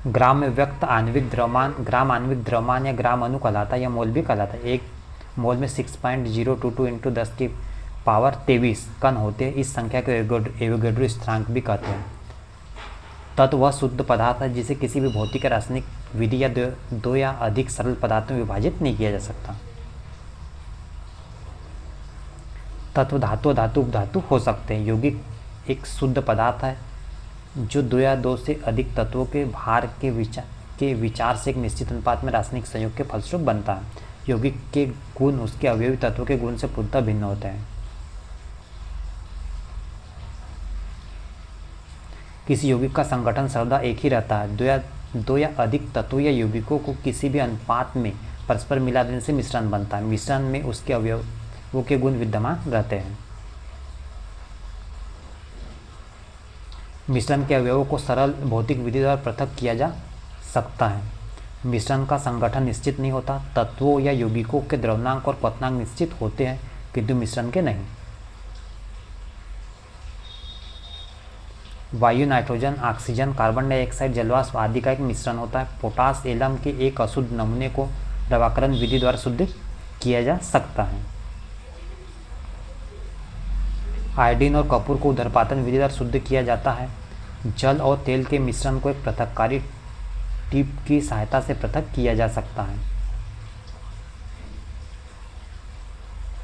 ग्राम में व्यक्त आणविक द्रव्यमान ग्राम आणविक द्रव्यमान या ग्राम अणु कहलाता है या मोल भी कहलाता है। एक मोल में 6.022 इंटू 10 की पावर 23 कण होते हैं। इस संख्या को एवोगैड्रो स्थिरांक भी कहते हैं। तत्व वह शुद्ध पदार्थ है जिसे किसी भी भौतिक या रासायनिक विधि या दो या अधिक सरल पदार्थों में विभाजित नहीं किया जा सकता। तत्व धातु धातु उपधातु हो सकते हैं। यौगिक एक शुद्ध पदार्थ है जो दो या दो से अधिक तत्वों के भार के विचार से एक निश्चित अनुपात में रासायनिक संयोग के फलस्वरूप बनता है। यौगिक के गुण उसके अवयवी तत्वों के गुण से पूर्णतः भिन्न होते हैं। किसी यौगिक का संगठन सर्वदा एक ही रहता है। दो या अधिक तत्वों या यौगिकों को किसी भी अनुपात में परस्पर मिला देने से मिश्रण बनता है। मिश्रण में उसके अवयवों के गुण विद्यमान रहते हैं। मिश्रण के अवयवों को सरल भौतिक विधि द्वारा पृथक किया जा सकता है। मिश्रण का संगठन निश्चित नहीं होता। तत्वों या यौगिकों के द्रव्यनांक और क्वथनांक निश्चित होते हैं किंतु मिश्रण के नहीं। वायु, नाइट्रोजन, ऑक्सीजन, कार्बन डाइऑक्साइड, जलवाष्प आदि का एक मिश्रण होता है। पोटास एलम के एक अशुद्ध नमूने को दवाकरण विधि द्वारा शुद्ध किया जा सकता है। आयोडीन और कपूर को ऊर्ध्वपातन विधि द्वारा शुद्ध किया जाता है। जल और तेल के मिश्रण को एक पृथककारी टिप की सहायता से पृथक किया जा सकता है।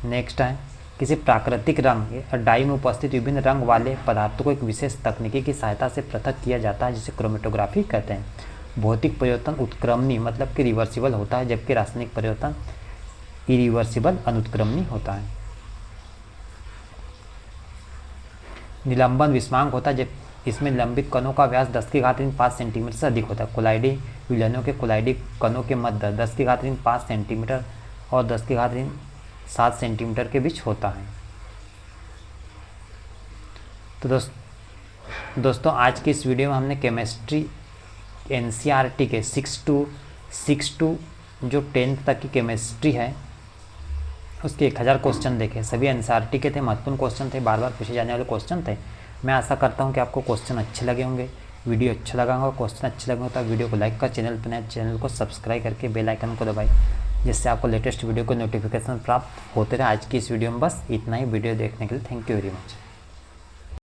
नेक्स्ट है, किसी प्राकृतिक रंग या डाई में उपस्थित विभिन्न रंग वाले पदार्थों को एक विशेष तकनीकी की सहायता से पृथक किया जाता है जिसे क्रोमेटोग्राफी कहते हैं। भौतिक परिवर्तन उत्क्रमणी मतलब कि रिवर्सिबल होता है, जबकि रासायनिक परिवर्तन इरिवर्सिबल अनुत्क्रमणी होता है। निलंबन विस्मांक होता है, जब इसमें निलंबित कणों का व्यास 10⁵5 सेंटीमीटर से अधिक होता है। कोलाइडी विलयनों के कोलाइडी कणों के मध्य 10⁵5 सेंटीमीटर और 10⁵7 सेंटीमीटर के बीच होता है। तो दोस्तों आज की इस वीडियो में हमने केमिस्ट्री एनसीईआरटी के 6 to जो 10th तक की केमिस्ट्री है उसके 1000 क्वेश्चन देखे। सभी एनसीईआरटी के थे, महत्वपूर्ण क्वेश्चन थे, बार बार पूछे जाने वाले क्वेश्चन थे। मैं आशा करता हूं कि आपको क्वेश्चन अच्छे लगे होंगे, वीडियो अच्छा लगा होगा। क्वेश्चन अच्छे लगे होंगे तो वीडियो को लाइक कर, चैनल पर नए चैनल को सब्सक्राइब करके बेल आइकन को दबाएं, जिससे आपको लेटेस्ट वीडियो को नोटिफिकेशन प्राप्त होते रहे। आज की इस वीडियो में बस इतना ही। वीडियो देखने के लिए थैंक यू वेरी मच।